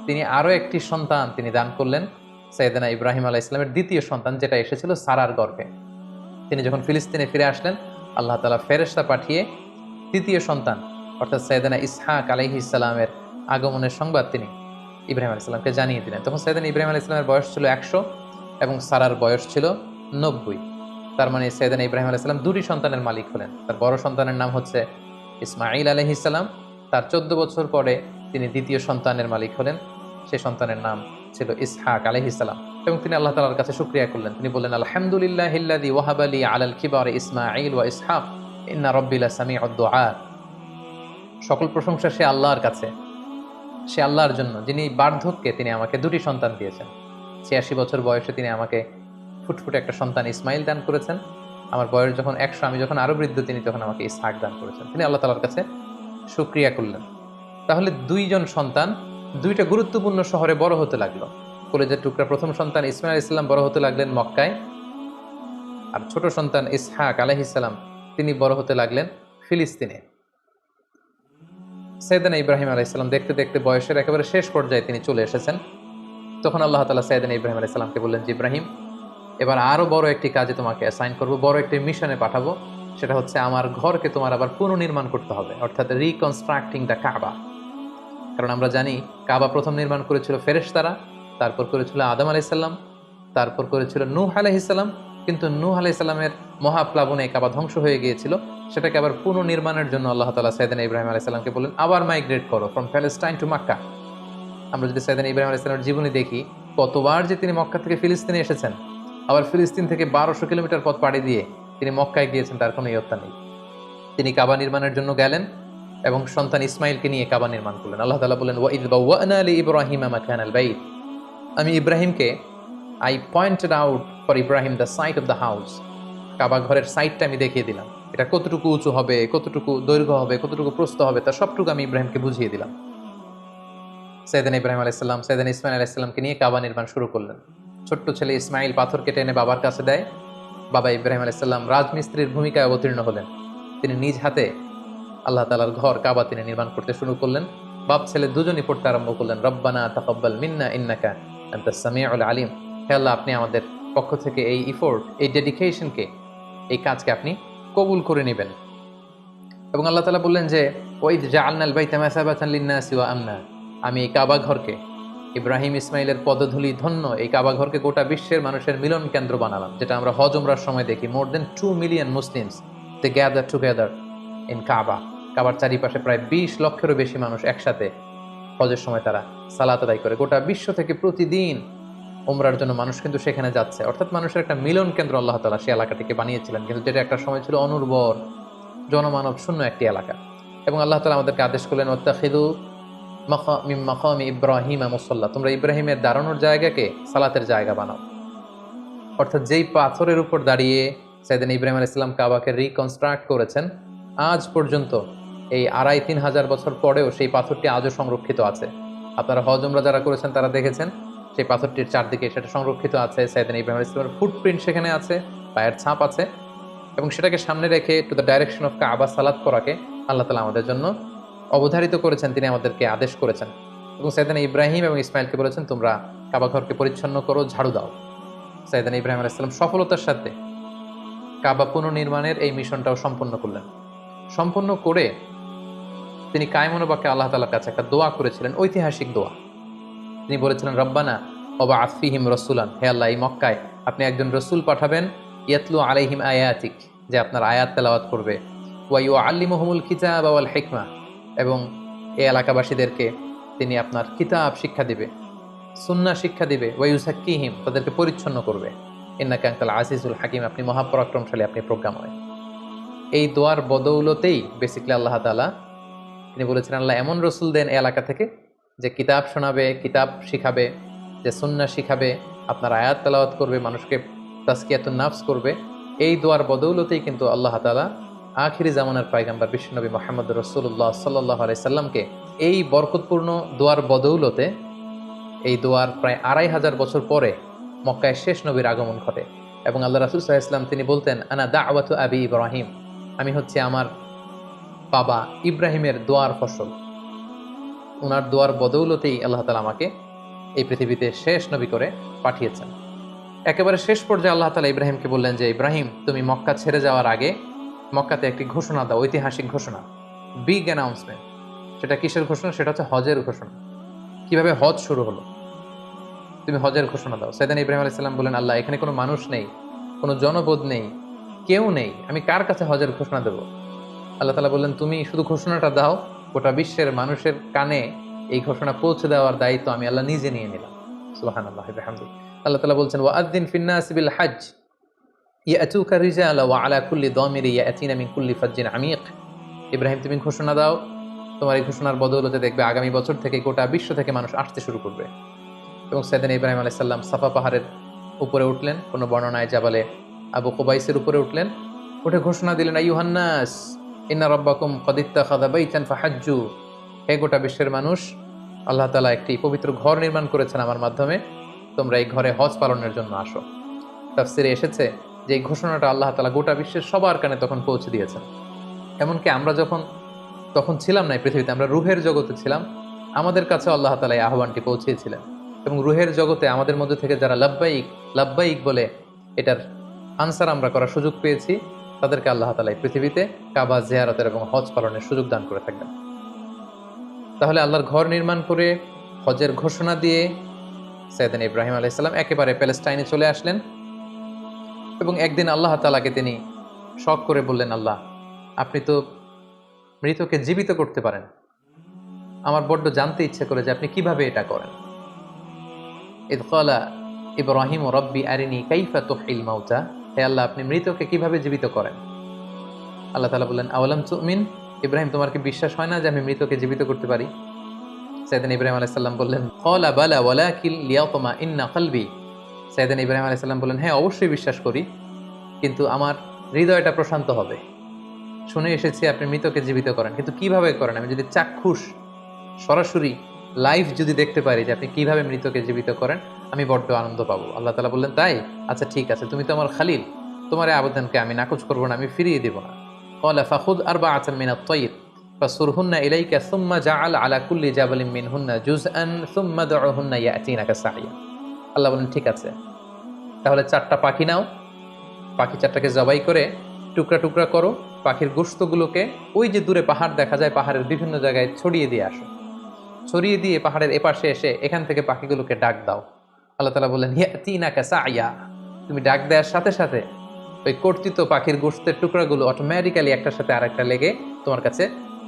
তিনি আরো একটি সন্তান তিনি দান করলেন, সাইয়েদনা ইব্রাহিম আলাইহিস সালামের দ্বিতীয় সন্তান, যেটা এসেছিল সারার গর্ভে। তিনি যখন ফিলিস্তিনে ফিরে আসলেন, আল্লাহ তাআলা ফেরেশতা পাঠিয়ে তৃতীয় সন্তান অর্থাৎ সাইয়েদনা ইসহাক আলাইহিস সালামের আগমনের সংবাদ তিনি ইব্রাহিম আলাইহিস সালামকে জানিয়ে দিলেন। তখন সাইয়েদনা ইব্রাহিম আলাইহিস সালামের বয়স ছিল ১০০ এবং সারার বয়স ছিল ৯০। তার মানে সাইয়েদনা ইব্রাহিম আলাইহিস সালাম দুটি সন্তানের মালিক হলেন। তার বড় সন্তানের নাম হচ্ছে ইসমাঈল আলাইহিস সালাম, তার ১৪ বছর পরে তিনি দ্বিতীয় সন্তানের মালিক হলেন, সে সন্তানের নাম ছিল ইসহাক আলাইহিস সালাম। এবং তিনি আল্লাহ তাআলার কাছে শুকরিয়া করলেন। তিনি বললেন, আলহামদুলিল্লাহিল্লাযী ওয়াহাবা লি আলাল কিবারি ইসমাঈল ওয়া ইসহাক ইন্না রাব্বি লাসামিউদ দুআ। সকল প্রশংসা সে আল্লাহর কাছে, সে আল্লাহর জন্য যিনি বার্ধক্যে তিনি আমাকে দুটি সন্তান দিয়েছেন। ৮৬ বছর বয়সে তিনি আমাকে ফুটফুটে একটা সন্তান ইসমাইল দান করেছেন। আমার বয়স যখন ১০০, আমি যখন আরো বৃদ্ধ, তিনি তখন আমাকে ইসহাক দান করেছেন। তিনি আল্লাহ তাআলার কাছে শুকরিয়া করলেন। তাহলে দুইজন সন্তান দুইটা গুরুত্বপূর্ণ শহরে বড় হতে লাগলো। কলেজের টুকরা প্রথম সন্তান ইসমাইল আলাইহিস সালাম বড় হতে লাগলেন মক্কায়, আর ছোট সন্তান ইসহাক আলাইহিস সালাম তিনি বড় হতে লাগলেন ফিলিস্তিনে। সাইয়েদনা ইব্রাহিম আলাইহিস সালাম দেখতে দেখতে বয়সের একেবারে শেষ পর্যায়ে তিনি চলে এসেছেন। তখন আল্লাহ তাআলা সাইয়েদনা ইব্রাহিম আলাইহিস সালামকে বললেন যে, ইব্রাহিম, এবার আরো বড় একটি কাজে তোমাকে অ্যাসাইন করব, বড় একটি মিশনে পাঠাবো। সেটা হচ্ছে আমার ঘরকে তোমার আবার পুনর্নির্মাণ করতে হবে, অর্থাৎ রিকনস্ট্রাক্টিং দ্য কাবা। কারণ আমরা জানি কাবা প্রথম নির্মাণ করেছিল ফেরেশতারা, তারপর করেছিল আদম আলাইহিস সালাম, তারপর করেছিল নূহ আলাইহিস সালাম। কিন্তু নূহ আলাইহিস সালামের মহাপ্লাবনে কাবা ধ্বংস হয়ে গিয়েছিল। সেটাকে আবার পুনর্নির্মাণের জন্য আল্লাহ তাআলা সাইয়েদনা ইব্রাহিম আলাইহিস সালামকে বললেন, আবার মাইগ্রেট করো ফ্রম প্যালেস্টাইন টু মক্কা। আমরা যদি সাইয়েদনা ইব্রাহিম আলাইহিস সালামের জীবনী দেখি, কতবার যে তিনি মক্কা থেকে ফিলিস্তিনে এসেছেন, আবার ফিলিস্তিন থেকে ১২০০ কিলোমিটার পথ পাড়ি দিয়ে তিনি মক্কায় গিয়েছেন, তার কোনো ইয়ত্তা নেই। তিনি কাবা নির্মাণের জন্য গেলেন এবং সন্তান ইসমাইলকে নিয়ে কাবা নির্মাণ করলেন। আল্লাহ তাআলা বলেন, ওয়া ইয বাওয়া'না লি ইব্রাহিমা মাকানাল বাইত। আমি ইব্রাহিমকে I pointed out for Ibrahim the site of the house. Kaaba ঘরের সাইটটা আমি দেখিয়ে দিলাম, এটা কতটুকু উঁচু হবে, কতটুকু দৈর্ঘ্য হবে, কতটুকু প্রস্থ হবে, তার সবটুকু আমি ইব্রাহিমকে বুঝিয়ে দিলাম। সাইয়েদনা ইব্রাহিম আলাইহিস সালাম সাইয়েদনা ইসমাইল আলাইহিস সালামকে নিয়ে কাবা নির্মাণ শুরু করলেন। ছোট্ট ছেলে ইসমাইল পাথর কেটে এনে বাবার কাছে দেয়। বাবা ইব্রাহিম আলাইহিস সালাম রাজমিস্ত্রির ভূমিকায় অবতীর্ণ হলেন। তিনি নিজ হাতে আল্লাহ তাআলার ঘর কাবা তিনি নির্মাণ করতে শুরু করলেন। বাপ ছেলে দুজনই পড়তে আরম্ভ করলেন, রব্বানা তাকাব্বাল মিন্না ইন্নাকা আনতাস সামিউল আলিম। হে আল্লাহ, আপনি আমাদের পক্ষ থেকে এই ইফোর্ট, এই ডেডিকেশনকে, এই কাজকে আপনি কবুল করে নেবেন। এবং আল্লাহ তাআলা বললেন যে, ওয়াইদ জাআলনাল বাইতা মাসাবাতান লিন-নাসি ওয়া আমনা। আমি এই কাবা ঘরকে, ইব্রাহিম ইসমাইলের পদধূলি ধন্য এই কাবা ঘরকে গোটা বিশ্বের মানুষের মিলন কেন্দ্র বানালাম। যেটা আমরা হজ উমরার সময় দেখি, more than 2 million Muslims they gather together in Kaaba. কাবার চারিপাশে প্রায় ২০ লক্ষেরও বেশি মানুষ একসাথে হজের সময় তারা সালাত আদায় করে। গোটা বিশ্ব থেকে প্রতিদিন উমরার জন্য মানুষ কিন্তু সেখানে যাচ্ছে। অর্থাৎ মানুষের একটা মিলন কেন্দ্র আল্লাহ তাআলা সেই এলাকাটিকে বানিয়েছিলেন, কিন্তু যেটা একটা সময় ছিল অনুর্বর, জনমানব শূন্য একটি এলাকা। এবং আল্লাহ তাআলা আমাদেরকে আদেশ করলেন, ওয়াত্তাখিযু মিন মাকামি ইব্রাহিমা মুসাল্লা। তোমরা ইব্রাহিমের দাঁড়ানোর জায়গাকে সালাতের জায়গা বানাও। অর্থাৎ যেই পাথরের উপর দাঁড়িয়ে সাইয়েদনা ইব্রাহিম আলাইহিস সালাম কাবাকে রিকনস্ট্রাক্ট করেছেন, আজ পর্যন্ত এই ২,৫০০ ৩,০০০ বছর পরেও সেই পাথরটি আজও সংরক্ষিত আছে। আপনারা হজ উমরা যারা করেছেন তারা দেখেছেন সেই পাথরটির চারদিকে সেটা সংরক্ষিত আছে। সাইয়েদনা ইব্রাহিম আলাইহিস সালামের ফুটপ্রিন্ট সেখানে আছে, পায়ের ছাপ আছে। এবং সেটাকে সামনে রেখে টু দ্য ডাইরেকশন অফ কাবা সালাত করাকে আল্লাহ তাআলা আমাদের জন্য অবধারিত করেছেন, তিনি আমাদেরকে আদেশ করেছেন। এবং সাইয়েদনা ইব্রাহিম এবং ইসমাইলকে বলেছেন, তোমরা কাবা ঘরকে পরিচ্ছন্ন করো, ঝাড়ু দাও। সাইয়েদনা ইব্রাহিম আলাইহিস সালাম সফলতার সাথে কাবা পুনর্নির্মাণের এই মিশনটাও সম্পন্ন করলেন। সম্পন্ন করে তিনি কায়মনোবাক্যে আল্লাহ তাআলার কাছে একটা দোয়া করেছিলেন, ঐতিহাসিক দোয়া। তিনি বলেছিলেন, রব্বানা ওয়াবআথ ফীহিম রাসূলান। হে আল্লাহ, এই মক্কায় আপনি একজন রাসূল পাঠাবেন, ইয়াতলু আলাইহিম আয়াতিক, যে আপনার আয়াত তেলাওয়াত করবে, ওয়া ইউআল্লিমুহুমুল কিতাবা ওয়াল হিকমা, এবং এই এলাকাবাসীদেরকে তিনি আপনার কিতাব শিক্ষা দিবে, সুন্নাহ শিক্ষা দিবে, ওয়া ইউযাক্কিহিম, তাদেরকে পরিচ্ছন্ন করবে, ইন্নাকা আনতাল আজিজুল হাকিম, আপনি মহাপরাক্রমশালী, আপনি প্রজ্ঞাময়। এই দোয়ার বদৌলতেই বেসিক্যালি আল্লাহ তাআলা তিনি বলেছেন, আল্লাহ এমন রসুল দেন এই এলাকা থেকে যে কিতাব শোনাবে, কিতাব শিখাবে, যে সুন্নাহ শিখাবে, আপনার আয়াত তেলাওয়াত করবে, মানুষকে তাজকিয়াতুন নাফস করবে। এই দোয়ার বদৌলতেই কিন্তু আল্লাহ তাআলা আখিরি জামানার পয়গম্বর বিশ্বনবী মুহাম্মদ রাসূলুল্লাহ সাল্লাল্লাহু আলাইহি সাল্লামকে এই বরকতপূর্ণ দোয়ার বদৌলতে, এই দোয়ার প্রায় ২৫০০ বছর পরে মক্কায় শেষ নবীর আগমন ঘটে। এবং আল্লাহ রাসূল সাল্লাল্লাহু আলাইহি ওয়াসাল্লাম তিনি বলতেন, আনা দাওয়াতু আবি ইব্রাহিম, আমি হচ্ছে আমার বাবা ইব্রাহিমের দোয়ার ফসল। ওনার দোয়ার বদৌলতেই আল্লাহ তাআলা আমাকে এই পৃথিবীতে শেষ নবী করে পাঠিয়েছেন। একেবারে শেষ পর্যায়ে আল্লাহ তাআলা ইব্রাহিমকে বললেন যে, ইব্রাহিম, তুমি মক্কা ছেড়ে যাওয়ার আগে মক্কাতে একটি ঘোষণা দাও, ঐতিহাসিক ঘোষণা, বিগ অ্যানাউন্সমেন্ট। সেটা কিসের ঘোষণা? সেটা হচ্ছে হজের ঘোষণা। কিভাবে হজ শুরু হলো, তুমি হজের ঘোষণা দাও। সাইয়েদনা ইব্রাহিম আলাইহিস সালাম বলেন, আল্লাহ, এখানে কোনো মানুষ নেই, কোনো জনপদ নেই, কেউ নেই, আমি কার কাছে হজের ঘোষণা দেব? আল্লাহ তাআলা বললেন, তুমি শুধু ঘোষণাটা দাও, গোটা বিশ্বের মানুষের কানে এই ঘোষণা পৌঁছে দেওয়ার দায়িত্ব আমি আল্লাহ নিজে নিয়ে নিলাম। সুবহানাল্লাহি ওয়া বিহামদিহি। আল্লাহ তাআলা বলছেন ওয়াআযযিন ফিন-নাসি বিল হজ্জ ইয়াতুকা রিজালা ওয়া আলা কুল্লি দামিরি ইয়াতিনা মিন কুল্লি ফাজ্জিন আমিক। ইব্রাহিম তুমি ঘোষণা দাও, তোমার এই ঘোষণার বদৌলতে দেখবে আগামী বছর থেকে গোটা বিশ্ব থেকে মানুষ আসতে শুরু করবে। এবং সাইয়েদনা ইব্রাহিম আলাইহিস সালাম সাফা পাহাড়ের উপরে উঠলেন, কোনো বর্ণনায় জাবালে আবু কুবাইসের উপরে উঠলেন, উঠে ঘোষণা দিলেন আইয়ুহান নাস ইন্না রাব্বাকুম ক্বাদ ইত্তাখাযা বাইতান ফাহাজ্জু। হে গোটা বিশ্বের মানুষ, আল্লাহ তাআলা একটি পবিত্র ঘর নির্মাণ করেছেন আমার মাধ্যমে, তোমরা এই ঘরে হজ পালনের জন্য আসো। তাফসিরে এসেছে যে এই ঘোষণাটা আল্লাহ তাআলা গোটা বিশ্বের সবার কানে তখন পৌঁছে দিয়েছেন। এমনকি আমরা তখন ছিলাম না এই পৃথিবীতে, আমরা রুহের জগতে ছিলাম, আমাদের কাছে আল্লাহ তাআলা এই আহ্বানটি পৌঁছেছিলেন। এবং রুহের জগতে আমাদের মধ্যে থেকে যারা লাব্বাইক লাব্বাইক বলে এটার আনসার আমরা করার সুযোগ পেয়েছি, তাদেরকে আল্লাহ তাআলা এই পৃথিবীতে কাবা জিয়ারতের এবং হজ পালনের সুযোগ দান করে থাকবেন। তাহলে আল্লাহর ঘর নির্মাণ করে হজের ঘোষণা দিয়ে সাইয়েদনা ইব্রাহিম আলাইহিস সালাম একেবারে প্যালেস্টাইনে চলে আসলেন। এবং একদিন আল্লাহ তাআলাকে তিনি শখ করে বললেন, আল্লাহ আপনি তো মৃতকে জীবিত করতে পারেন, আমার বড্ড জানতে ইচ্ছে করে যে আপনি কিভাবে এটা করেন। ইয ক্বালা ইব্রাহিম রাব্বি আরিনি কাইফা তুহয়িল মাউতা। হে আল্লাহ আপনি মৃতকে কিভাবে জীবিত করেন। আল্লাহ তাআলা বললেন আওয়ালাম তুমিন, ইব্রাহিম তোমার কি বিশ্বাস হয় না যে আমি মৃতকে জীবিত করতে পারি? সাইয়েদনা ইব্রাহিম আলাইহিস সালাম বললেন ক্বালা বালা ওয়ালাকিন লিয়াতমা ইন্না কলবি। সাইয়েদনা ইব্রাহিম আলাইহিস সালাম বললেন হ্যাঁ অবশ্যই বিশ্বাস করি, কিন্তু আমার হৃদয়টা প্রশান্ত হবে। শুনে এসেছি আপনি মৃতকে জীবিত করেন, কিন্তু কিভাবে করেন আমি যদি চাক্ষুষ সরাসরি লাইভ যদি দেখতে পারি যে আপনি কিভাবে মৃতকে জীবিত করেন, আমি বড্ড আনন্দ পাবো। আল্লাহ তাআলা বললেন তাই, আচ্ছা ঠিক আছে, তুমি তো আমার খালিল, তোমার এই আবেদনকে আমি নাকচ করবো না, আমি ফিরিয়ে দিব না। ক্বালা ফাখুদ আরবাআতাম মিনাত তায়র ফাসুরহুন্না ইলাইকা সুম্মা জাআল আলা কুল্লি জাবালিন মিনহুন্না জুজআন সুম্মা দুউহুন্না ইয়াতিনাকা সাইয়া। আল্লাহ বলেন ঠিক আছে, তাহলে 4টা পাখি নাও, পাখি 4টাকে জবাই করে টুকরা টুকরা করো, পাখির গোশতগুলোকে ওই যে দূরে পাহাড় দেখা যায়, পাহাড়ের বিভিন্ন জায়গায় ছড়িয়ে দিয়ে আসো, ছড়িয়ে দিয়ে পাহাড়ের এপাশে এসে এখান থেকে পাখিগুলোকে ডাক দাও। আল্লাহ তাআলা বললেন ইয়াতিনাকা সাইয়া, তুমি ডাক দেওয়ার সাথে সাথে ওই কর্তৃত পাখির গোশতের টুকরাগুলো অটোমেটিক্যালি একটার সাথে আরেকটা লেগে তোমার কাছে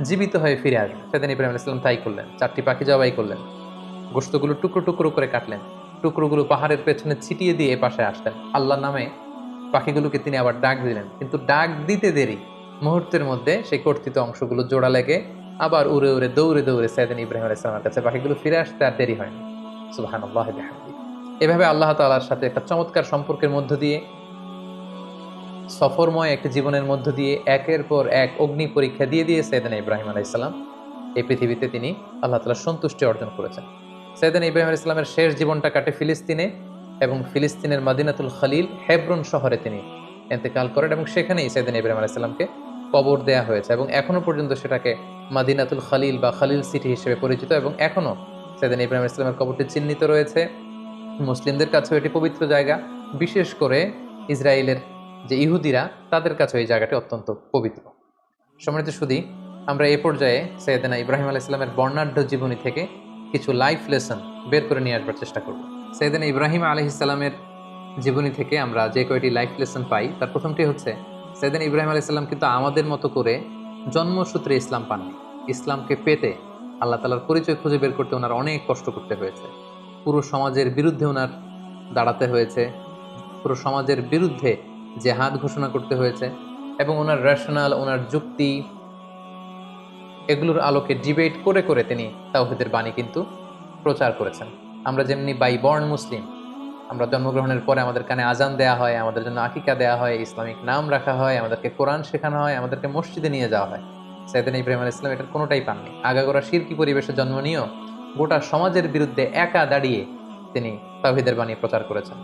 জীবিত হয়ে ফিরে আসবে। সাইয়েদনা ইব্রাহিম আলাইহিস সালাম তাই করলেন, 4টি পাখি জবাই করলেন, গোশতগুলো টুকরো টুকরো করে কাটলেন, টুকরোগুলো পাহাড়ের পেছনে ছিটিয়ে দিয়ে এপাশে আসলেন। আল্লাহর নামে পাখিগুলোকে তিনি আবার ডাক দিলেন, কিন্তু ডাক দিতে দেরি, মুহূর্তের মধ্যে সেই কর্তৃত অংশগুলো জোড়া লেগে আবার উড়ে উড়ে দৌড়ে দৌড়ে সাইয়েদনা ইব্রাহিম আলাইহিস সালামের কাছে পাখিগুলো ফিরে আসতে আর দেরি হয়নি। সুবহানাল্লাহি বিহামদিহি। এভাবে আল্লাহ তাআলার সাথে একটা চমৎকার সম্পর্কের মধ্য দিয়ে, সফরময় একটি জীবনের মধ্য দিয়ে একের পর এক অগ্নি পরীক্ষা দিয়ে দিয়ে সাইয়েদনা ইব্রাহিম আলাইহিস সালাম এই পৃথিবীতে তিনি আল্লাহ তাআলার সন্তুষ্টি অর্জন করেছেন। সাইয়েদনা ইব্রাহিম আলাইহিস সালামের শেষ জীবনটা কাটে ফিলিস্তিনে, এবং ফিলিস্তিনের মদিনাতুল খলিল হেব্রন শহরে তিনি ইন্তেকাল করেন, এবং সেখানেই সাইয়েদনা ইব্রাহিম আলাইহিস সালামকে কবর দেয়া হয়েছে, এবং এখনো পর্যন্ত সেটাকে মদিনাতুল খলিল বা খলিল সিটি হিসেবে পরিচিত, এবং এখনো সাইয়েদনা ইব্রাহিম আলাইহিস সালামের কবরটি চিহ্নিত রয়েছে। মুসলিমদের কাছেও এটি পবিত্র জায়গা, বিশেষ করে ইসরায়েলের যে ইহুদিরা, তাদের কাছে এই জায়গাটি অত্যন্ত পবিত্র। সম্মানিত সুধী, আমরা এই পর্যায়ে সাইয়েদনা ইব্রাহিম আলাইহিস সালামের বর্ণাঢ্য জীবনী থেকে কিছু লাইফ লেসন বের করে নিয়ে আসবার চেষ্টা করব। সাইয়েদনা ইব্রাহিম আলাইহিস সালামের জীবনী থেকে আমরা যে কয়টি লাইফ লেসন পাই, তার প্রথমটি হচ্ছে সাইয়েদনা ইব্রাহিম আলাইহিস সালাম কিন্তু আমাদের মতো করে জন্মসূত্রে ইসলাম পাননি। ইসলামকে পেতে আল্লাহ তাআলার পরিচয় খুঁজে বের করতে ওনার অনেক কষ্ট করতে হয়েছে, পুরো সমাজের বিরুদ্ধে ওনার দাঁড়াতে হয়েছে, পুরো সমাজের বিরুদ্ধে জেহাদ ঘোষণা করতে হয়েছে, এবং ওনার রেশনাল, ওনার যুক্তি, এগুলোর আলোকে ডিবেট করে করে তিনি তাওহীদের বাণী কিন্তু প্রচার করেছেন। আমরা যেমনি বাই বর্ন মুসলিম, আমরা জন্মগ্রহণের পরে আমাদের কানে আজান দেয়া হয়, আমাদের জন্য আকিকা দেয়া হয়, ইসলামিক নাম রাখা হয়, আমাদেরকে কোরআন শেখানো হয়, আমাদেরকে মসজিদে নিয়ে যাওয়া হয়। সাইয়েদনা ইব্রাহিম আলাইহিস সালাম এটার কোনোটাই পাননি। আগাগোড়া শিরকি পরিবেশে জন্ম নিয়েও গোটা সমাজের বিরুদ্ধে একা দাঁড়িয়ে তিনি তাওহীদের বাণী প্রচার করেছেন।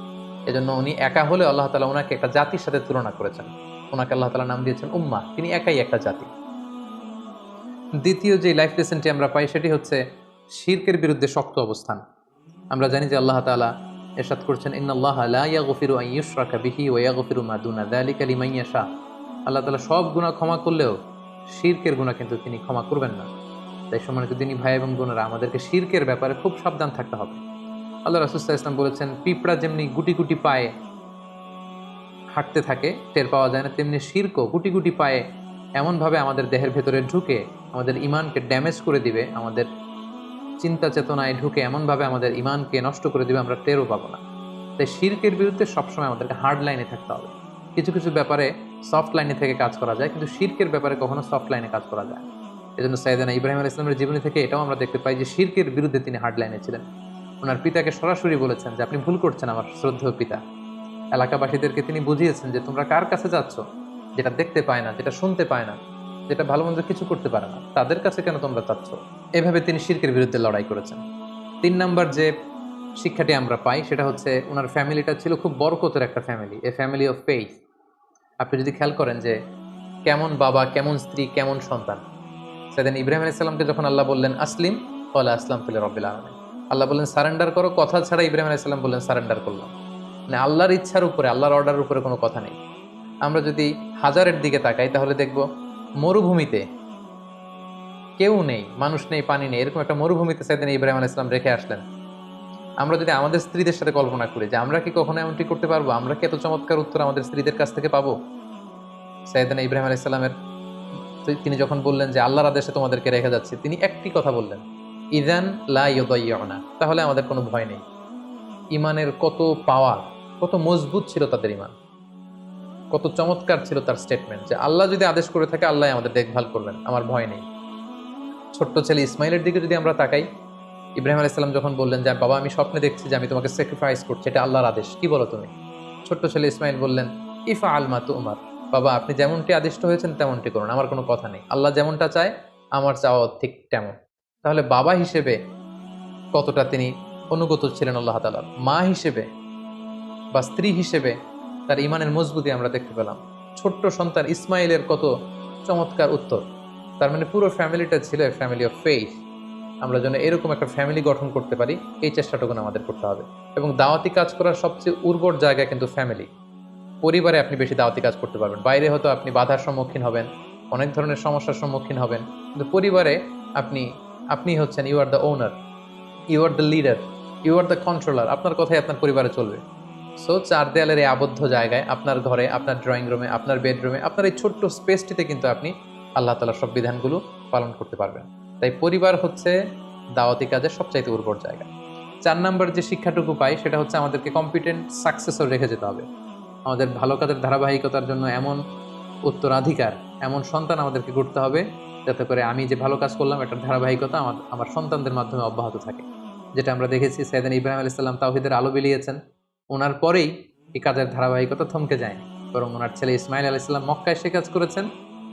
এজন্য উনি একা হলে আল্লাহ তাআলা ওনাকে একটা জাতির সাথে তুলনা করেছেন, ওনাকে আল্লাহ তাআলা নাম দিয়েছেন উম্মাহ, তিনি একাই একটা জাতি। দ্বিতীয় যে লাইফ লেসনটি আমরা পাই সেটি হচ্ছে শিরকের বিরুদ্ধে শক্ত অবস্থান। আমরা জানি যে আল্লাহ তাআলা ইরশাদ করছেন ইন্নাল্লাহা লা ইয়াগফিরু আন ইউশরাকা বিহি ওয়া ইয়াগফিরু মা দুনা যালিকা লিমান ইয়াশা। আল্লাহ তাআলা সব গুনাহ ক্ষমা করলেও শিরকের গুনাহ কিন্তু তিনি ক্ষমা করবেন না। তাই সম্মানিত দিনী ভাই এবং বোনেরা, আমাদেরকে শিরকের ব্যাপারে খুব সাবধান থাকতে হবে। আল্লাহ রাসূল সাল্লাল্লাহু আলাইহি ওয়াসাল্লাম বলেছেন, পিঁপড়া যেমনি গুটি গুটি পায়ে হাঁটতে থাকে, টের পাওয়া যায় না, তেমনি শিরকও গুটি গুটি পায়ে এমনভাবে আমাদের দেহের ভেতরে ঢুকে আমাদের ইমানকে ড্যামেজ করে দিবে, আমাদের চিন্তা চেতনায় ঢুকে এমনভাবে আমাদের ইমানকে নষ্ট করে দিবে, আমরা টেরও পাবো না। তাই শিরকের বিরুদ্ধে সবসময় আমাদেরকে হার্ড লাইনে থাকতে হবে। কিছু কিছু ব্যাপারে সফট লাইনে থেকে কাজ করা যায়, কিন্তু শিরকের ব্যাপারে কখনো সফট লাইনে কাজ করা যায়। এজন্য সাইয়েদনা ইব্রাহিম আলাইহিস সালামের জীবনী থেকে এটাও আমরা দেখতে পাই যে শিরকের বিরুদ্ধে তিনি হার্ড লাইনে ছিলেন। ওনার পিতাকে সরাসরি বলেছেন যে আপনি ভুল করছেন আমার শ্রদ্ধেয় পিতা। এলাকাবাসীদেরকে তিনি বুঝিয়েছেন যে তোমরা কার কাছে যাচ্ছ, যেটা দেখতে পায় না, যেটা শুনতে পায় না, যেটা ভালো মন্দ কিছু করতে পারে না, তাদের কাছে কেন তোমরা চাচ্ছ। এভাবে তিনি শিরকের বিরুদ্ধে লড়াই করেছেন। ৩ নাম্বার যে শিক্ষাটি আমরা পাই সেটা হচ্ছে ওনার ফ্যামিলিটা ছিল খুব বরকতের একটা family, A family of faith. আপনি যদি খেয়াল করেন যে কেমন বাবা, কেমন স্ত্রী, কেমন সন্তান। সেদিন ইব্রাহিম আলাইহিস সালামকে যখন আল্লাহ বললেন আসলিম, ক্বালা আসলামতু লিরাব্বিল আলামিন, আল্লাহ বললেন সারেন্ডার করো, কথা ছাড়া ইব্রাহিম আলাইহিস সালাম বললেন সারেন্ডার করলাম। মানে আল্লাহর ইচ্ছার উপরে, আল্লাহর অর্ডারের উপরে কোনো কথা নেই। আমরা যদি হাজারের দিকে তাকাই তাহলে দেখব মরুভূমিতে কেউ নেই, মানুষ নেই, পানি নেই, এরকম একটা মরুভূমিতে সেদিন ইব্রাহিম আলাইহিস সালাম রেখে আসলেন। আমরা যদি আমাদের স্ত্রীদের সাথে কল্পনা করি যে আমরা কি কখনো এমনটি করতে পারবো, আমরা কি এত চমৎকার উত্তর আমাদের স্ত্রীদের কাছ থেকে পাবো? সাইয়েদনা ইব্রাহিম আলাইহিস সালামের তিনি যখন বললেন যে আল্লাহর আদেশে তোমাদেরকে রেখে যাচ্ছি, তিনি একটি কথা বললেন, ইযান লা ইউদাইয়ুনা, তাহলে আমাদের কোনো ভয় নেই। ইমানের কত পাওয়ার, কত মজবুত ছিল তাদের ইমান, কত চমৎকার ছিল তার স্টেটমেন্ট যে আল্লাহ যদি আদেশ করে থাকে আল্লাহ আমাদের দেখভাল করবেন, আমার ভয় নেই। ছোট্ট ছেলে ইসমাইলের দিকে যদি আমরা তাকাই, ইব্রাহিম আলাইহিস সালাম যখন বললেন যে বাবা আমি স্বপ্নে দেখছি যে আমি তোমাকে স্যাক্রিফাইস করছি, এটা আল্লাহর আদেশ, কি বলো তুমি? ছোট্ট ছেলে ইসমাইল বললেন ইফআল মা তুমার, বাবা আপনি যেমনটি আদিষ্ট হয়েছেন তেমনটি করুন, আমার কোনো কথা নেই, আল্লাহ যেমনটা চায় আমার চাওয়া ঠিক তেমন। তাহলে বাবা হিসেবে কতটা তিনি অনুগত ছিলেন আল্লাহ তাআলার, মা হিসেবে বা স্ত্রী হিসেবে তার ইমানের মজবুতি আমরা দেখতে পেলাম। ছোট্ট সন্তান ইসমাইলের কত চমৎকার উত্তর। তার মানে পুরো ফ্যামিলিটা ছিল ফ্যামিলি অফ ফেইথ। আমরা যেন এরকম একটা ফ্যামিলি গঠন করতে পারি, এই চেষ্টাটুকু আমাদের করতে হবে। এবং দাওয়াতি কাজ করার সবচেয়ে উর্বর জায়গা কিন্তু ফ্যামিলি। পরিবারে আপনি বেশি দাওয়াতি কাজ করতে পারবেন, বাইরে হয়তো আপনি বাধার সম্মুখীন হবেন, অনেক ধরনের সমস্যার সম্মুখীন হবেন, কিন্তু পরিবারে আপনি হচ্ছেন you are the owner, you are the leader, you are the controller, আপনার কথাই আপনার পরিবারে চলবে। সো ৪ দেয়ালের এই আবদ্ধ জায়গায়, আপনার ঘরে, আপনার ড্রয়িং রুমে, আপনার বেডরুমে, আপনার এই ছোট্ট স্পেসটিতে কিন্তু আপনি আল্লাহ তাআলার সব বিধানগুলো পালন করতে পারবেন। তাই পরিবার হচ্ছে দাওয়াতি কাজের সবচাইতে উর্বর জায়গা। ৪ নাম্বার যে শিক্ষাটুকু পাই সেটা হচ্ছে আমাদেরকে কম্পিটেন্ট সাকসেসর রেখে যেতে হবে। আমাদের ভালো কাজের ধারাবাহিকতার জন্য এমন উত্তরাধিকার, এমন সন্তান আমাদেরকে গড়তে হবে যাতে করে আমি যে ভালো কাজ করলাম এটার ধারাবাহিকতা আমার সন্তানদের মাধ্যমে অব্যাহত থাকে। যেটা আমরা দেখেছি সাইয়েদনা ইব্রাহিম আলাইহিস সালাম তাওহীদের আলো বিলিয়েছেন, ওনার পরেই এই কাজের ধারাবাহিকতা থমকে যায়নি, বরং ওনার ছেলে ইসমাইল আলাইহিস সালাম মক্কায় সে কাজ করেছেন,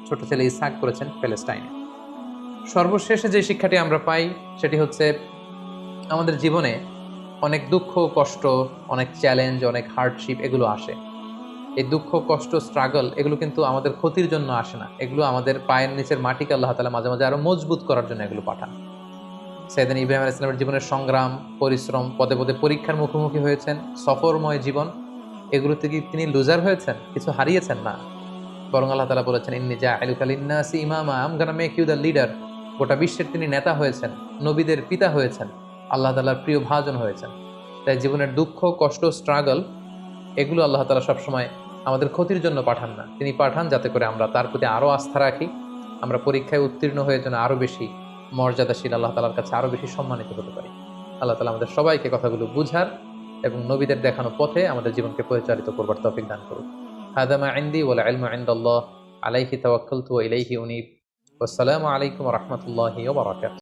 ছোট ছেলে ইসহাক করেছেন প্যালেস্টাইনে। সর্বশেষে যে শিক্ষাটি আমরা পাই সেটি হচ্ছে আমাদের জীবনে অনেক দুঃখ, কষ্ট, অনেক চ্যালেঞ্জ, অনেক হার্ডশিপ এগুলো আসে। এই দুঃখ, কষ্ট, স্ট্রাগল এগুলো কিন্তু আমাদের ক্ষতির জন্য আসে না, এগুলো আমাদের পায়ের নিচের মাটিকে আল্লাহ তাআলা মাঝে মাঝে আরো মজবুত করার জন্য এগুলো পাঠান। সাইয়েদনা ইব্রাহিম আলাইহিস সালামের জীবনের সংগ্রাম, পরিশ্রম, পদে পদে পরীক্ষার মুখোমুখি হয়েছেন, সফরময় জীবন, এগুলোতে কি তিনি লুজার হয়েছেন, কিছু হারিয়েছেন না? বরং আল্লাহ তাআলা বলেছেন ইন্নী জাইলুকা লিন-নাসি ইমামা, I am gonna make you the leader. গোটা বিশ্বের তিনি নেতা হয়েছেন, নবীদের পিতা হয়েছেন, আল্লাহ তাআলার প্রিয় ভাজন হয়েছেন। তাই জীবনের দুঃখ, কষ্ট, স্ট্রাগল এগুলো আল্লাহ তাআলা সবসময় আমাদের ক্ষতির জন্য পাঠান না, তিনি পাঠান যাতে করে আমরা তার প্রতি আরো আস্থা রাখি, আমরা পরীক্ষায় উত্তীর্ণ হয়ে যেন আরো বেশি মর্যাদাশীল, আল্লাহ তাআলার কাছে আরো বেশি সম্মানিত হতে পারি। আল্লাহ তাআলা আমাদের সবাইকে কথাগুলো বুঝার এবং নবীদের দেখানো পথে আমাদের জীবনকে পরিচালিত করবার তৌফিক দান করুন। হাদা মা ইনদি ওয়াল ইলমু ইনদাল্লাহ, আলাইহি তাওয়াক্কালতু ওয়া ইলাইহি উনীব। ওয়াসসালামু আলাইকুম ওয়া রাহমাতুল্লাহি ওয়া বারাকাতুহু।